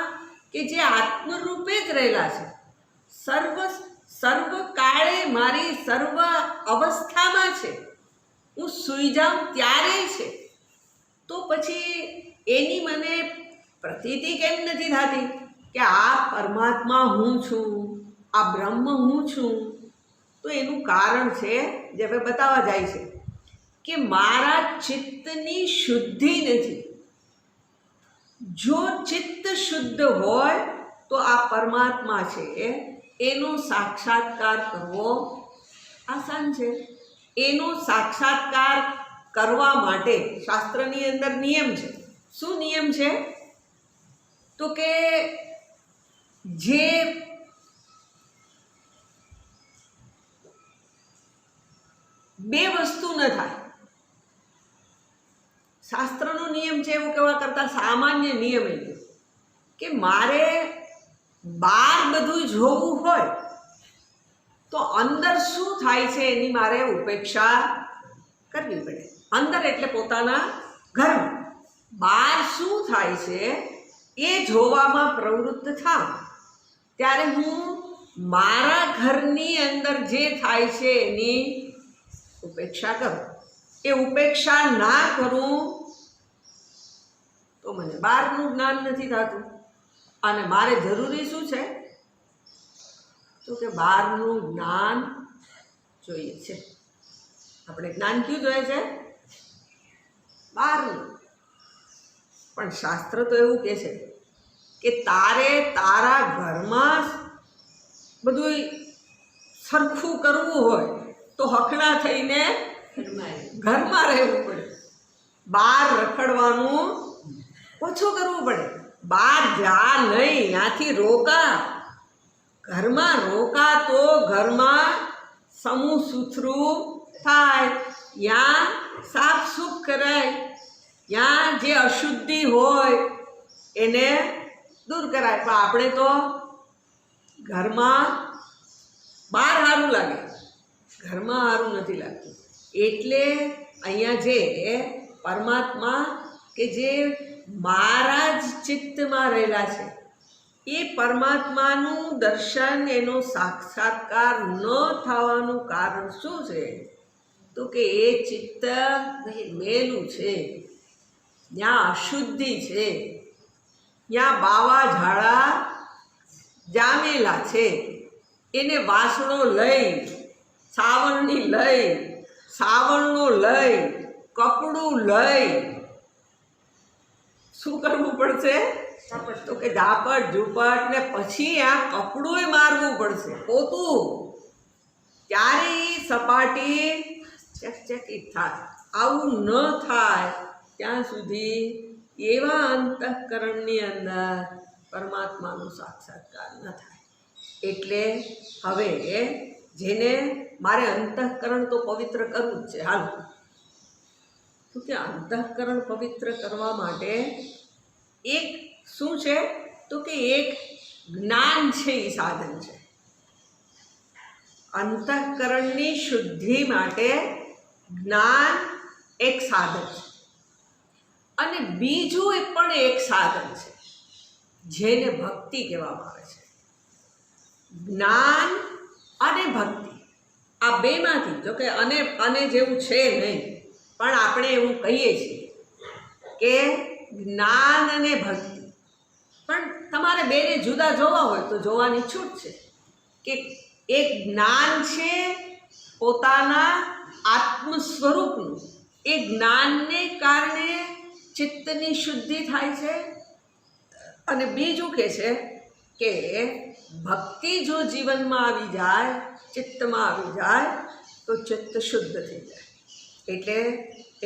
કે જે આત્મરૂપે જ રહેલા છે, સર્વ કાળે મારી સર્વ અવસ્થામાં છે, હું સૂઈ જાઉં ત્યારે છે, તો પછી એની મને પ્રતીતિ કેમ નથી થતી કે આ પરમાત્મા હું છું, આ બ્રહ્મ હું છું? તો એનું કારણ છે જે હવે બતાવવા જાય છે કે મારા ચિત્તની શુદ્ધિ નથી. જો ચિત્ત શુદ્ધ હોય તો આ પરમાત્મા છે એનો સાક્ષાત્કાર કરવો આસાન છે. એનો સાક્ષાત્કાર કરવા માટે શાસ્ત્રની અંદર નિયમ છે. શું નિયમ છે? તો કે જે બે વસ્તુ ન થાય, શાસ્ત્રનો નિયમ છે એવું કહેવા કરતાં સામાન્ય નિયમ એ કે મારે બહાર બધું જોવું હોય તો અંદર શું થાય છે એની મારે ઉપેક્ષા કરવી પડે. અંદર એટલે પોતાના ઘરમાં. બહાર શું થાય છે એ જોવામાં પ્રવૃત્ત થાવ ત્યારે હું મારા ઘરની અંદર જે થાય છે એની ઉપેક્ષા કરું. એ ઉપેક્ષા ના કરું તો મને બહારનું જ્ઞાન નથી થતું. અને મારે જરૂરી શું છે? તો કે બહારનું જ્ઞાન જોઈએ છે. આપણે જ્ઞાન ક્યું જોઈએ છે? બહારનું. પણ શાસ્ત્ર તો એવું કહે છે કે તારે તારા ઘરમાં બધું સરખું કરવું હોય તો હકણા થઈને ઘરમાં રહેવું પડે. બહાર રખડવાનું ઓછું કરવું પડે. બહાર જા નહીં, ત્યાંથી રોકા. ઘરમાં રોકા તો ઘરમાં સમૂહ સુથરું થાય, ત્યાં સાફ સુફ કરાય, ત્યાં જે અશુદ્ધિ હોય એને દૂર કરાય. પણ આપણે તો ઘરમાં બહાર સારું લાગે, ઘરમાં સારું નથી લાગતું. એટલે અહીંયા જે પરમાત્મા કે જે મારા જ ચિત્તમાં રહેલા છે એ પરમાત્માનું દર્શન, એનો સાક્ષાત્કાર ન થવાનું કારણ શું છે? તો કે એ ચિત્ત મેલું છે, ત્યાં અશુદ્ધિ છે, ત્યાં બાવા ઝાડા જામેલા છે. એને વાસણો લઈ, સાવરણી લઈ, સાવરણો લઈ, કપડું લઈ શું કરવું પડશે? તો કે ઝાપટ ઝૂપટ ને પછી આ કપડું મારવું પડશે, પોતું. ત્યારે એ સપાટી ચકચકિત થાય. આવું ન થાય ત્યાં સુધી એવા અંતઃકરણની અંદર પરમાત્માનો સાક્ષાત્કાર ન થાય. એટલે હવે જેને મારે અંતઃકરણ તો પવિત્ર કરવું જ છે. હાલ તો કે અંતઃકરણ પવિત્ર કરવા માટે એક શું છે? તો કે એક જ્ઞાન છે, એ સાધન છે. અંતઃકરણની શુદ્ધિ માટે જ્ઞાન એક સાધન છે. અને બીજું પણ એક સાધન છે જેને ભક્તિ કહેવામાં આવે છે. જ્ઞાન અને ભક્તિ આ બેમાંથી, જો કે અને જેવું છે નહીં, પણ આપણે એવું કહીએ છીએ કે જ્ઞાન અને ભક્તિ. પણ તમારે બેને જુદા જોવા હોય તો જોવાની છૂટ છે કે એક જ્ઞાન છે પોતાના આત્મ સ્વરૂપનું. એ જ્ઞાનને કારણે ચિત્તની શુદ્ધિ થાય છે. અને બીજું કહે છે કે ભક્તિ જો જીવનમાં આવી જાય, ચિત્તમાં આવી જાય, તો ચિત્ત શુદ્ધ થઈ જાય. એટલે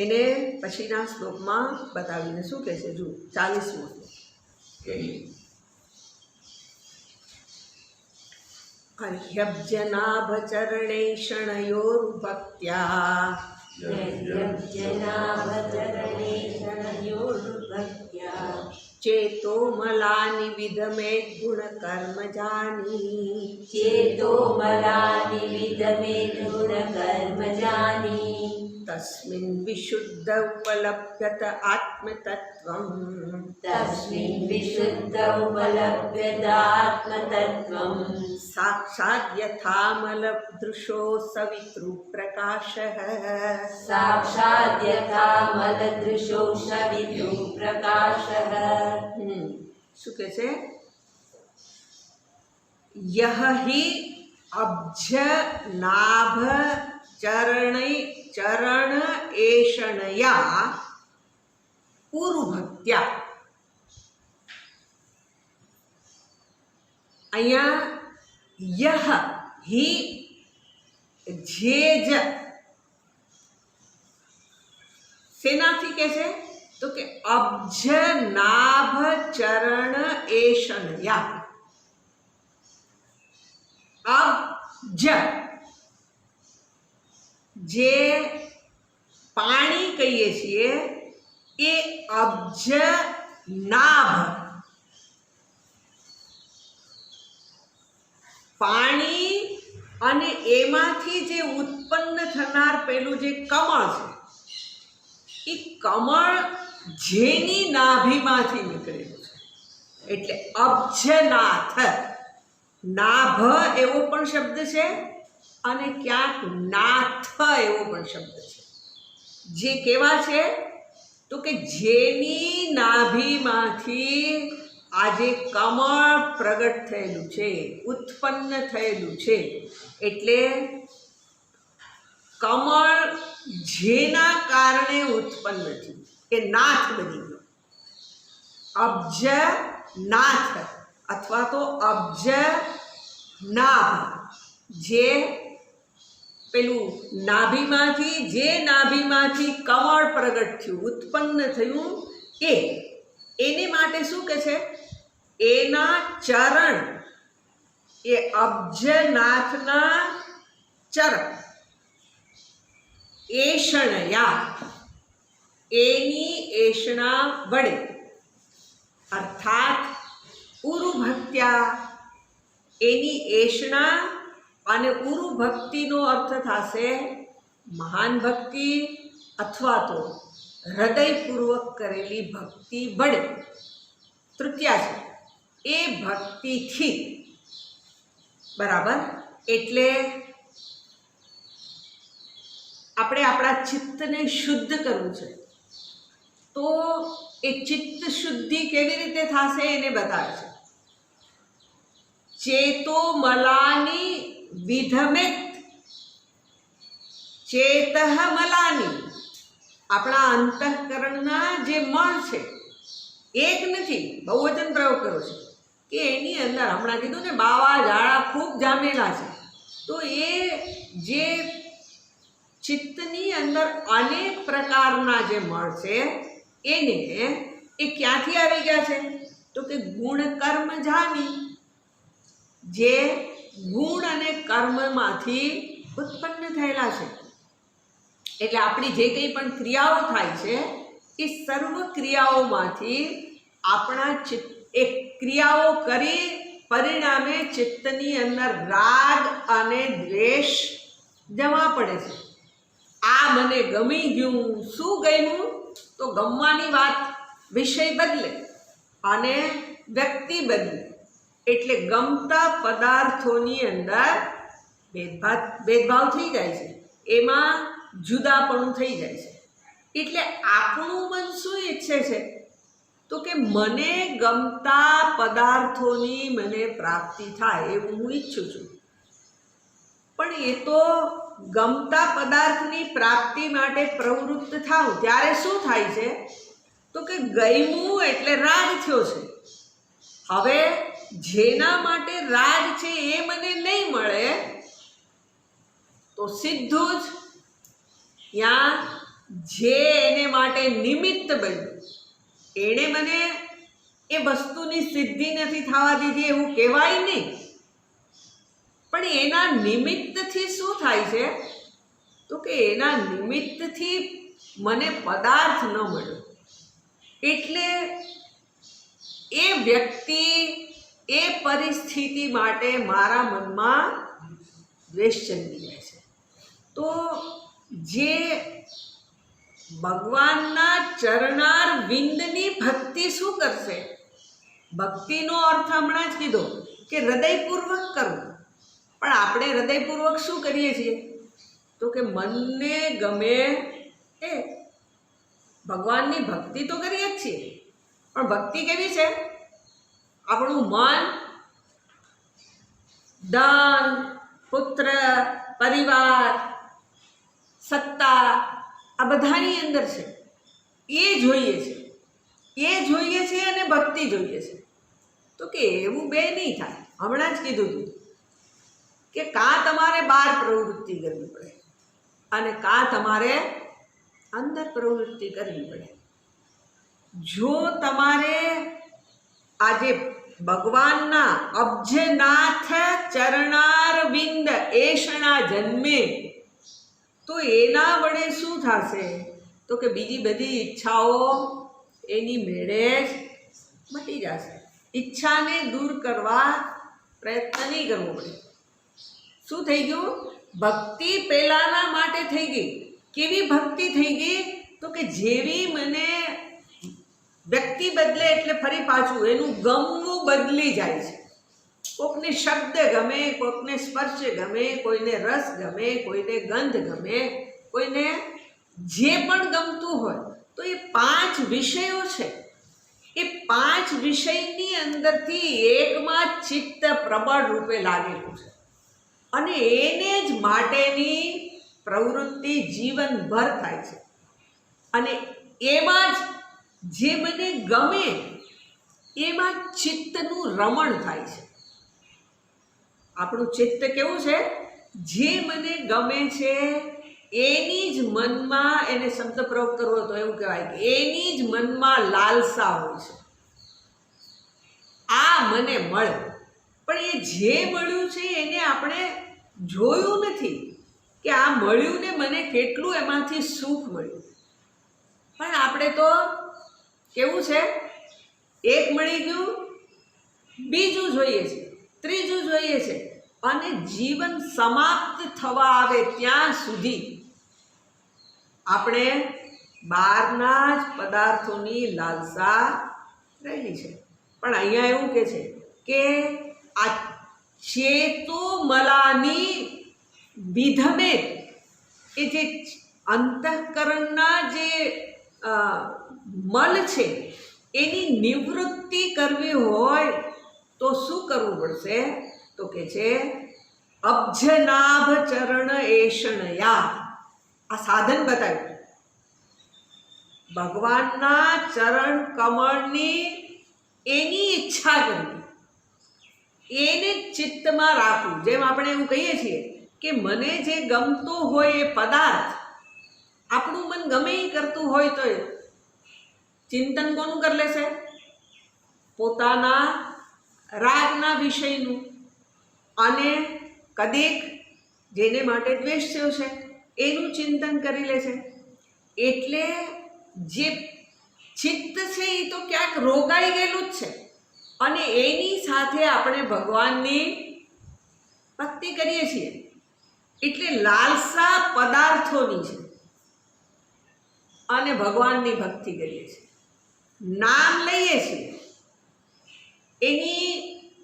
એને પછીના શ્લોકમાં બતાવીને શું કહે છે, જુઓ 40મો શ્લોક. અર્હ્યબ્જનાભચરણે ક્ષણયોર્ભક્ત્યા યજ્ઞાભચરણે ક્ષણયોર્ભક્ત્યા ચેતો મલાનિ વિધમે ગુણકર્મજાની ચેતો મલાનિ વિદમે ગુણકર્મજાની તસ્મિન વિશુદ્ધ ઉપલભ્યત આત્મતત્વં તસ્મિन् વિશુદ્ધ ઉપલભ્યતાત્મતત્ત્વં સાક્ષાદ યથામલદૃશો સવિતૃપ્રકાશઃ. સાક્ષાत् યથા મલદૃશો સવિતૃપ્રકાશઃ. શું કહે છે? યહ હિ અબ્જ નાભ ચરણ એષણયા ઉરુભક્ત્યા. અહીંયા યહ હિ જે જ શેનાથી કે છે? તો કે અબ્જ નાભ ચરણ એષણયા. અબ્જ જે પાણી કહીએ છીએ એ અબ્જ નાભ. પાણી અને એમાંથી જે ઉત્પન્ન થનાર પેલું જે કમળ છે, એ કમળ જેની નાભીમાંથી નીકળેલું છે એટલે અબ્જનાથ. નાભ એવો પણ શબ્દ છે અને ક્યાંક નાથ એવો પણ શબ્દ છે. જે કેવા છે? તો કે જેની નાભીમાંથી આજે કમળ પ્રગટ થયેલું છે, ઉત્પન્ન થયેલું છે. એટલે કમળ જેના કારણે ઉત્પન્ન થયું એ નાથ બની ગયો. અબ્જ નાથ અથવા તો અબ્જ નાભ. જે પેલું નાભીમાંથી કમળ પ્રગટ થયું, ઉત્પન્ન થયું, એને માટે શું કહે છે? એના ચરણ, એ અબ્જનાથના ચરણ એષણયા, એની એષણા વડે અર્થાત ઉરુભક્ત્યા. એની એષણા અને ઉરુભક્તિનો અર્થ થશે મહાન ભક્તિ અથવા તો હૃદયપૂર્વક કરેલી ભક્તિ વડે. તૃતીયા છે એ ભક્તિથી. બરાબર. એટલે આપણે આપણા ચિત્તને શુદ્ધ કરવું છે. તો એ ચિત્ત શુદ્ધિ કેવી રીતે થશે એને બતાવે છે. ચેતો મલાની વિધમેત. ચેતઃ મલાની, આપણા અંતઃકરણના જે મળ છે, એક નથી, બહુવચન પ્રયોગ કર્યો છે કે એની અંદર હમણાં કીધું ને બાવા ઝાડા ખૂબ જામેલા છે. તો એ જે ચિત્તની અંદર અનેક પ્રકારના જે મળ છે એને એ ક્યાંથી આવી ગયા છે? તો કે ગુણ કર્મ જાની. જે ગુણ અને કર્મમાંથી ઉત્પન્ન થયેલા છે. એટલે આપણી જે કંઈ પણ ક્રિયાઓ થાય છે એ સર્વ ક્રિયાઓમાંથી આપણા એ ક્રિયાઓ કરી પરિણામે ચિત્તની અંદર રાગ અને દ્વેષ જમા પડે છે. આ મને ગમી ગયું. શું ગમ્યું? તો ગમવાની વાત વિષય બદલે અને વ્યક્તિ બદલે. એટલે ગમતા પદાર્થોની અંદર ભેદભાવ થઈ જાય છે, એમાં જુદાપણું થઈ જાય છે. એટલે આપણું મન શું ઈચ્છે છે? તો કે મને ગમતા પદાર્થોની મને પ્રાપ્તિ થાય એવું હું ઈચ્છું છું. પણ એ તો ગમતા પદાર્થની પ્રાપ્તિ માટે પ્રવૃત્ત થાઉં ત્યારે શું થાય છે? તો કે ગમ્યું એટલે રાગ થયો છે. હવે જેના માટે રાગ છે એ મને નહીં મળે તો સીધું જ ત્યાં જે એને માટે નિમિત્ત બન્યું, એણે મને એ વસ્તુની સિદ્ધિ નથી થવા દીધી એવું કહેવાય નહીં, પણ એના નિમિત્તથી શું થાય છે તો કે એના નિમિત્તથી મને પદાર્થ ન મળ્યો, એટલે એ વ્યક્તિ એ પરિસ્થિતિ માટે મારા મનમાં દ્વેષ જન્મી જાય છે. તો જે ભગવાનના ચરણાર વિંદની ભક્તિ શું કરશે? ભક્તિનો અર્થ હમણાં જ કીધો કે હૃદયપૂર્વક કરવું, પણ આપણે હૃદયપૂર્વક શું કરીએ છીએ તો કે મનને ગમે એ ભગવાનની ભક્તિ તો કરીએ જ છીએ, પણ ભક્તિ કેવી છે? આપણું મન ધન, પુત્ર, પરિવાર, સત્તા આ બધાની અંદર છે, એ જોઈએ છે અને ભક્તિ જોઈએ છે. તો કે એવું બે નહીં થાય. હમણાં જ કીધું હતું કે કાં તમારે બહાર પ્રવૃત્તિ કરવી પડે અને કાં તમારે અંદર પ્રવૃત્તિ કરવી પડે. જો તમારે આજે ભગવાનના અબ્જનાથ ચરણારવિંદ એષણા જન્મે તો એના વડે શું થશે તો કે બીજી બધી ઈચ્છાઓ એની મેળે જ મટી જશે. ઈચ્છાને દૂર કરવા પ્રયત્ન નહીં કરવો પડે. શું થઈ ગયું? ભક્તિ પહેલાના માટે થઈ ગઈ. કેવી ભક્તિ થઈ ગઈ તો કે જેવી મને વ્યક્તિ બદલે એટલે ફરી પાછું એનું ગમવું બદલી જાય છે. કોકને શબ્દ ગમે, કોકને સ્પર્શ ગમે, કોઈને રસ ગમે, કોઈને ગંધ ગમે, કોઈને જે પણ ગમતું હોય. તો એ 5 વિષયો છે, એ 5 વિષયની અંદરથી એકમાં ચિત્ત પ્રબળ રૂપે લાગેલું છે અને એને જ માટેની પ્રવૃત્તિ જીવનભર થાય છે અને એમાં જ જે મને ગમે એમાં ચિત્તનું રમણ થાય છે. આપણું ચિત્ત કેવું છે? જે મને ગમે છે એની જ મનમાં, એને શબ્દ પ્રયોગ કરવો તો એવું કહેવાય કે એની જ મનમાં લાલસા હોય છે. આ મને મળે, પણ એ જે મળ્યું છે એને આપણે જોયું નથી કે આ મળ્યું ને મને કેટલું એમાંથી સુખ મળ્યું. પણ આપણે તો કેવું છે, એક મળી ગયું, બીજું જોઈએ છે, ત્રીજું જોઈએ છે અને જીવન સમાપ્ત થવા આવે ત્યાં સુધી આપણે બહારના જ પદાર્થોની લાલસા રહેલી છે. પણ અહીંયા એવું કહે છે કે આ ચેતોમલાની વિધમે, એ જે અંતઃકરણના જે મલ છે એની નિવૃત્તિ કરવી હોય તો શું કરવું પડશે તો કે છે અબ્જનાભ ચરણ એષણયા. આ સાધન બતાવ્યું. ભગવાનના ચરણ કમળની એની ઈચ્છા કરવી, એને ચિત્તમાં રાખવું. જેમ આપણે એવું કહીએ છીએ કે મને જે ગમતું હોય એ પદાર્થ, આપણું મન ગમે એ કરતું હોય તો ચિંતન કોનું કરી લેશે? પોતાના રાગના વિષયનું. અને કદીક જેને માટે દ્વેષ થયો છે એનું ચિંતન કરી લે છે. એટલે જે ચિત્ત છે એ તો ક્યાંક રોગાઈ ગયેલું જ છે અને એની સાથે આપણે ભગવાનની ભક્તિ કરીએ છીએ. એટલે લાલસા પદાર્થોની છે અને ભગવાનની ભક્તિ કરીએ છીએ. નામ લઈએ છીએ,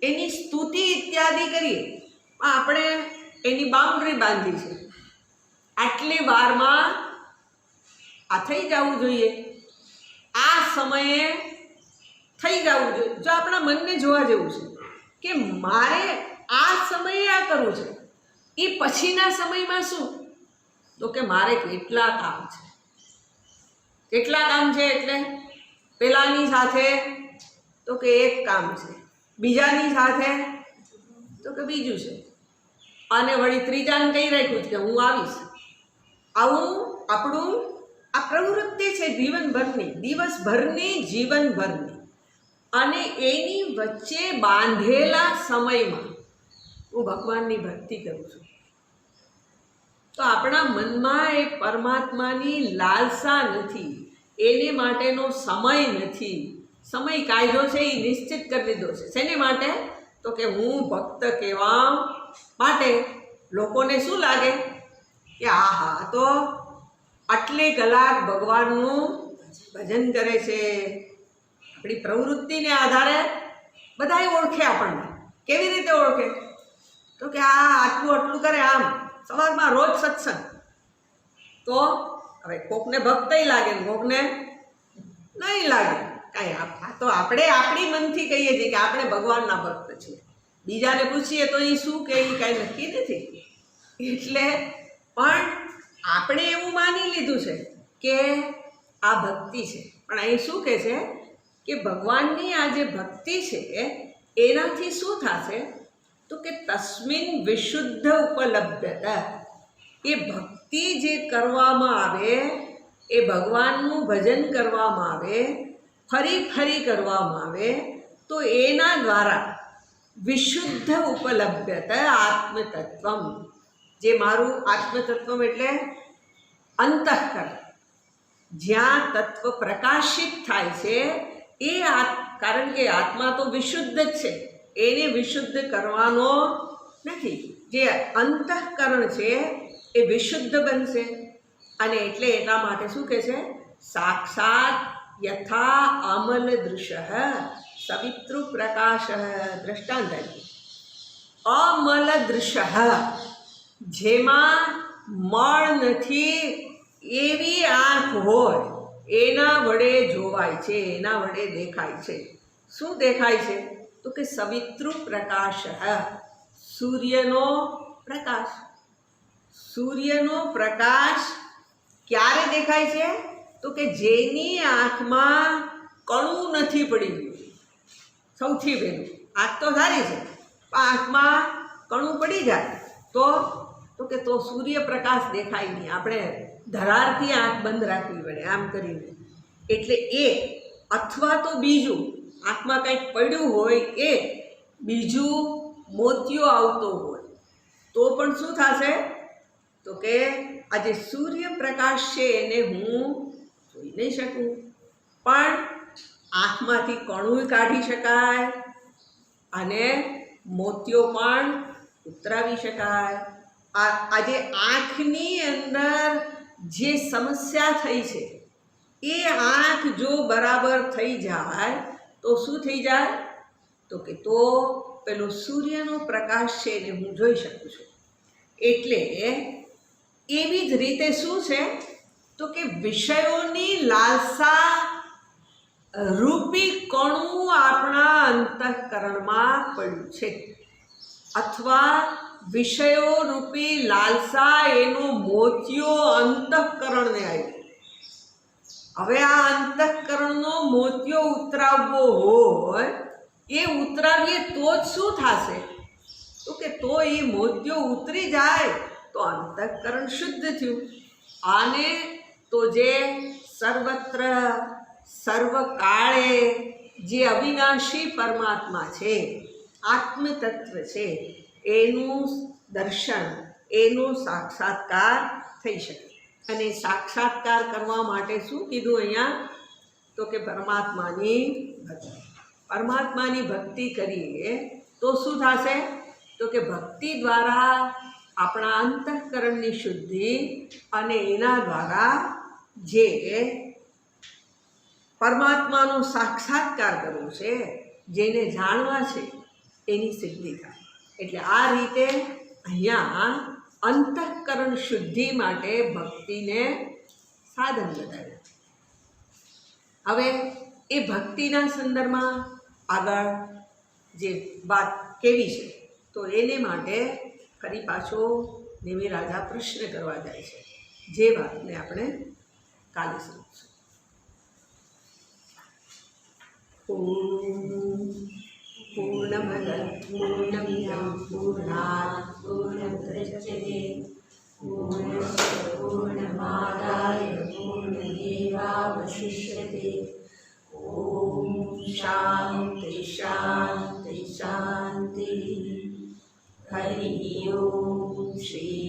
એની સ્તુતિ ઇત્યાદિ કરીએ, આપણે એની બાઉન્ડ્રી બાંધી છે. આટલી વારમાં આ થઈ જવું જોઈએ, આ સમયે થઈ જવું જોઈએ. જો આપણા મનને જોવા જેવું છે કે મારે આ સમયે આ કરવું છે, એ પછીના સમયમાં શું તો કે મારે કેટલા કામ છે. કેટલા કામ છે એટલે પેલાની સાથે તો કે એક કામ છે, બીજાની સાથે તો કે બીજું છે, અને વળી ત્રીજાને કહી રાખ્યું કે હું આવીશ. આવું આપણું આ પ્રવૃત્તિ છે જીવનભરની, દિવસભરની, જીવનભરની. અને એની વચ્ચે બાંધેલા સમયમાં હું ભગવાનની ભક્તિ કરું છું. તો આપણા મનમાં એ પરમાત્માની લાલસા નથી, એને માટેનો સમય નથી. સમય કાઢ્યો છે એ નિશ્ચિત કરી દીધો છે. શેને માટે? તો કે હું ભક્ત કહેવા માટે. લોકોને શું લાગે કે આહા તો આટલી કલાક ભગવાનનું ભજન કરે છે. આપણી પ્રવૃત્તિને આધારે બધાય ઓળખે આપણને. કેવી રીતે ઓળખે? તો કે આ આટલું આટલું કરે, આમ સવારમાં રોજ સત્સંગ. તો હવે કોકને ભક્તય લાગે ને કોકને નહીં લાગે કાંઈ. તો આપણે આપણી મનથી કહીએ છીએ કે આપણે ભગવાનના ભક્ત છીએ. બીજાને પૂછીએ તો એ શું કહે એ કાંઈ નક્કી નથી. એટલે પણ આપણે એવું માની લીધું છે કે આ ભક્તિ છે. પણ અહીં શું કહે છે કે ભગવાનની આ જે ભક્તિ છે એનાથી શું થશે? તો કે તસ્મિન વિશુદ્ધ ઉપલબ્ધતા. એ ભક્તિ જે કરવામાં આવે, એ ભગવાનનું ભજન કરવામાં આવે, ફરી ફરી કરવામાં આવે, તો એના દ્વારા વિશુદ્ધ ઉપલબ્ધતા આત્મતત્વમ. જે મારું આત્મતત્વમ એટલે અંતઃકરણ, જ્યાં તત્વ પ્રકાશિત થાય છે એ કારણ કે આત્મા તો વિશુદ્ધ જ છે, એને વિશુદ્ધ કરવાનો નથી. જે અંતઃકરણ છે એ વિશુદ્ધ બનશે. અને એટલે એટલા માટે શું કહે છે? સાક્ષાત યથા અમલ દૃશ્ય સવિતૃ પ્રકાશ. દ્રષ્ટાંત અમલ દૃશ્ય, જેમાં મળ નથી એવી આંખ હોય, એના વડે જોવાય છે, એના વડે દેખાય છે. શું દેખાય છે? તો કે સવિતૃ પ્રકાશ, સૂર્યનો પ્રકાશ. સૂર્યનો પ્રકાશ ક્યારે દેખાય છે? તો કે જેની આંખમાં કણું નથી પડી ગયું. સૌથી પહેલું આંખ તો સારી છે, પણ આંખમાં કણું પડી જાય તો કે તો સૂર્યપ્રકાશ દેખાય નહીં. આપણે ધરારથી આંખ બંધ રાખવી પડે આમ કરીને. એટલે એ અથવા તો બીજું આંખમાં કંઈક પડ્યું હોય, એ બીજું મોતિયો આવતો હોય તો પણ શું થશે? તો કે આ જે સૂર્યપ્રકાશ છે એને હું જોઈ નહીં શકું, પણ આંખમાંથી કણું કાઢી શકાય અને મોતિયો પણ ઉતરાવી શકાય. આજે આંખની અંદર જે સમસ્યા થઈ છે એ આંખ જો બરાબર થઈ જાય તો શું થઈ જાય? તો કે તો પેલો સૂર્યનો પ્રકાશ છે એને હું જોઈ શકું છું. એટલે એવી જ રીતે શું છે? તો કે વિષયોની લાલસા રૂપી કણું આપણા અંતઃકરણમાં પડ્યું છે, અથવા વિષયો રૂપી લાલસા એનો મોતિયો અંતઃકરણને આવ્યો. હવે આ અંતઃકરણનો મોતિયો ઉતરાવવો હોય, એ ઉતરાવીએ તો જ શું થશે? તો કે તો એ મોતિયો ઉતરી જાય તો અંતઃકરણ શુદ્ધ થયું. આને તો જે સર્વત્ર સર્વકાળે જે અવિનાશી પરમાત્મા છે, આત્મતત્વ છે, એનું દર્શન, એનો સાક્ષાત્કાર થઈ શકે. અને સાક્ષાત્કાર કરવા માટે શું કીધું અહીંયા? તો કે પરમાત્માની ભક્તિ. પરમાત્માની ભક્તિ કરીએ તો શું થશે? તો કે ભક્તિ દ્વારા આપણા અંતઃકરણની શુદ્ધિ અને એના દ્વારા જે પરમાત્માનો સાક્ષાત્કાર કરવો છે, જેને જાણવા છે, એની સિદ્ધિ થાય. એટલે આ રીતે અહીંયા અંતઃકરણ શુદ્ધિ માટે ભક્તિને સાધન બતાવ્યું. હવે એ ભક્તિના સંદર્ભમાં આગળ જે વાત કેવી છે, તો એને માટે ફરી પાછો નેમી રાજા પ્રશ્ન કરવા જાય છે, જે વાતને આપણે કાલે સમજીશું. ઓમ पूर्णमदः पूर्णमिदं पूर्णात् पूर्णमुदच्यते पूर्णस्य पूर्णमादाय पूर्णमेवावशिष्यते ॐ शान्ति शान्ति शान्तिः हरिः ओम श्री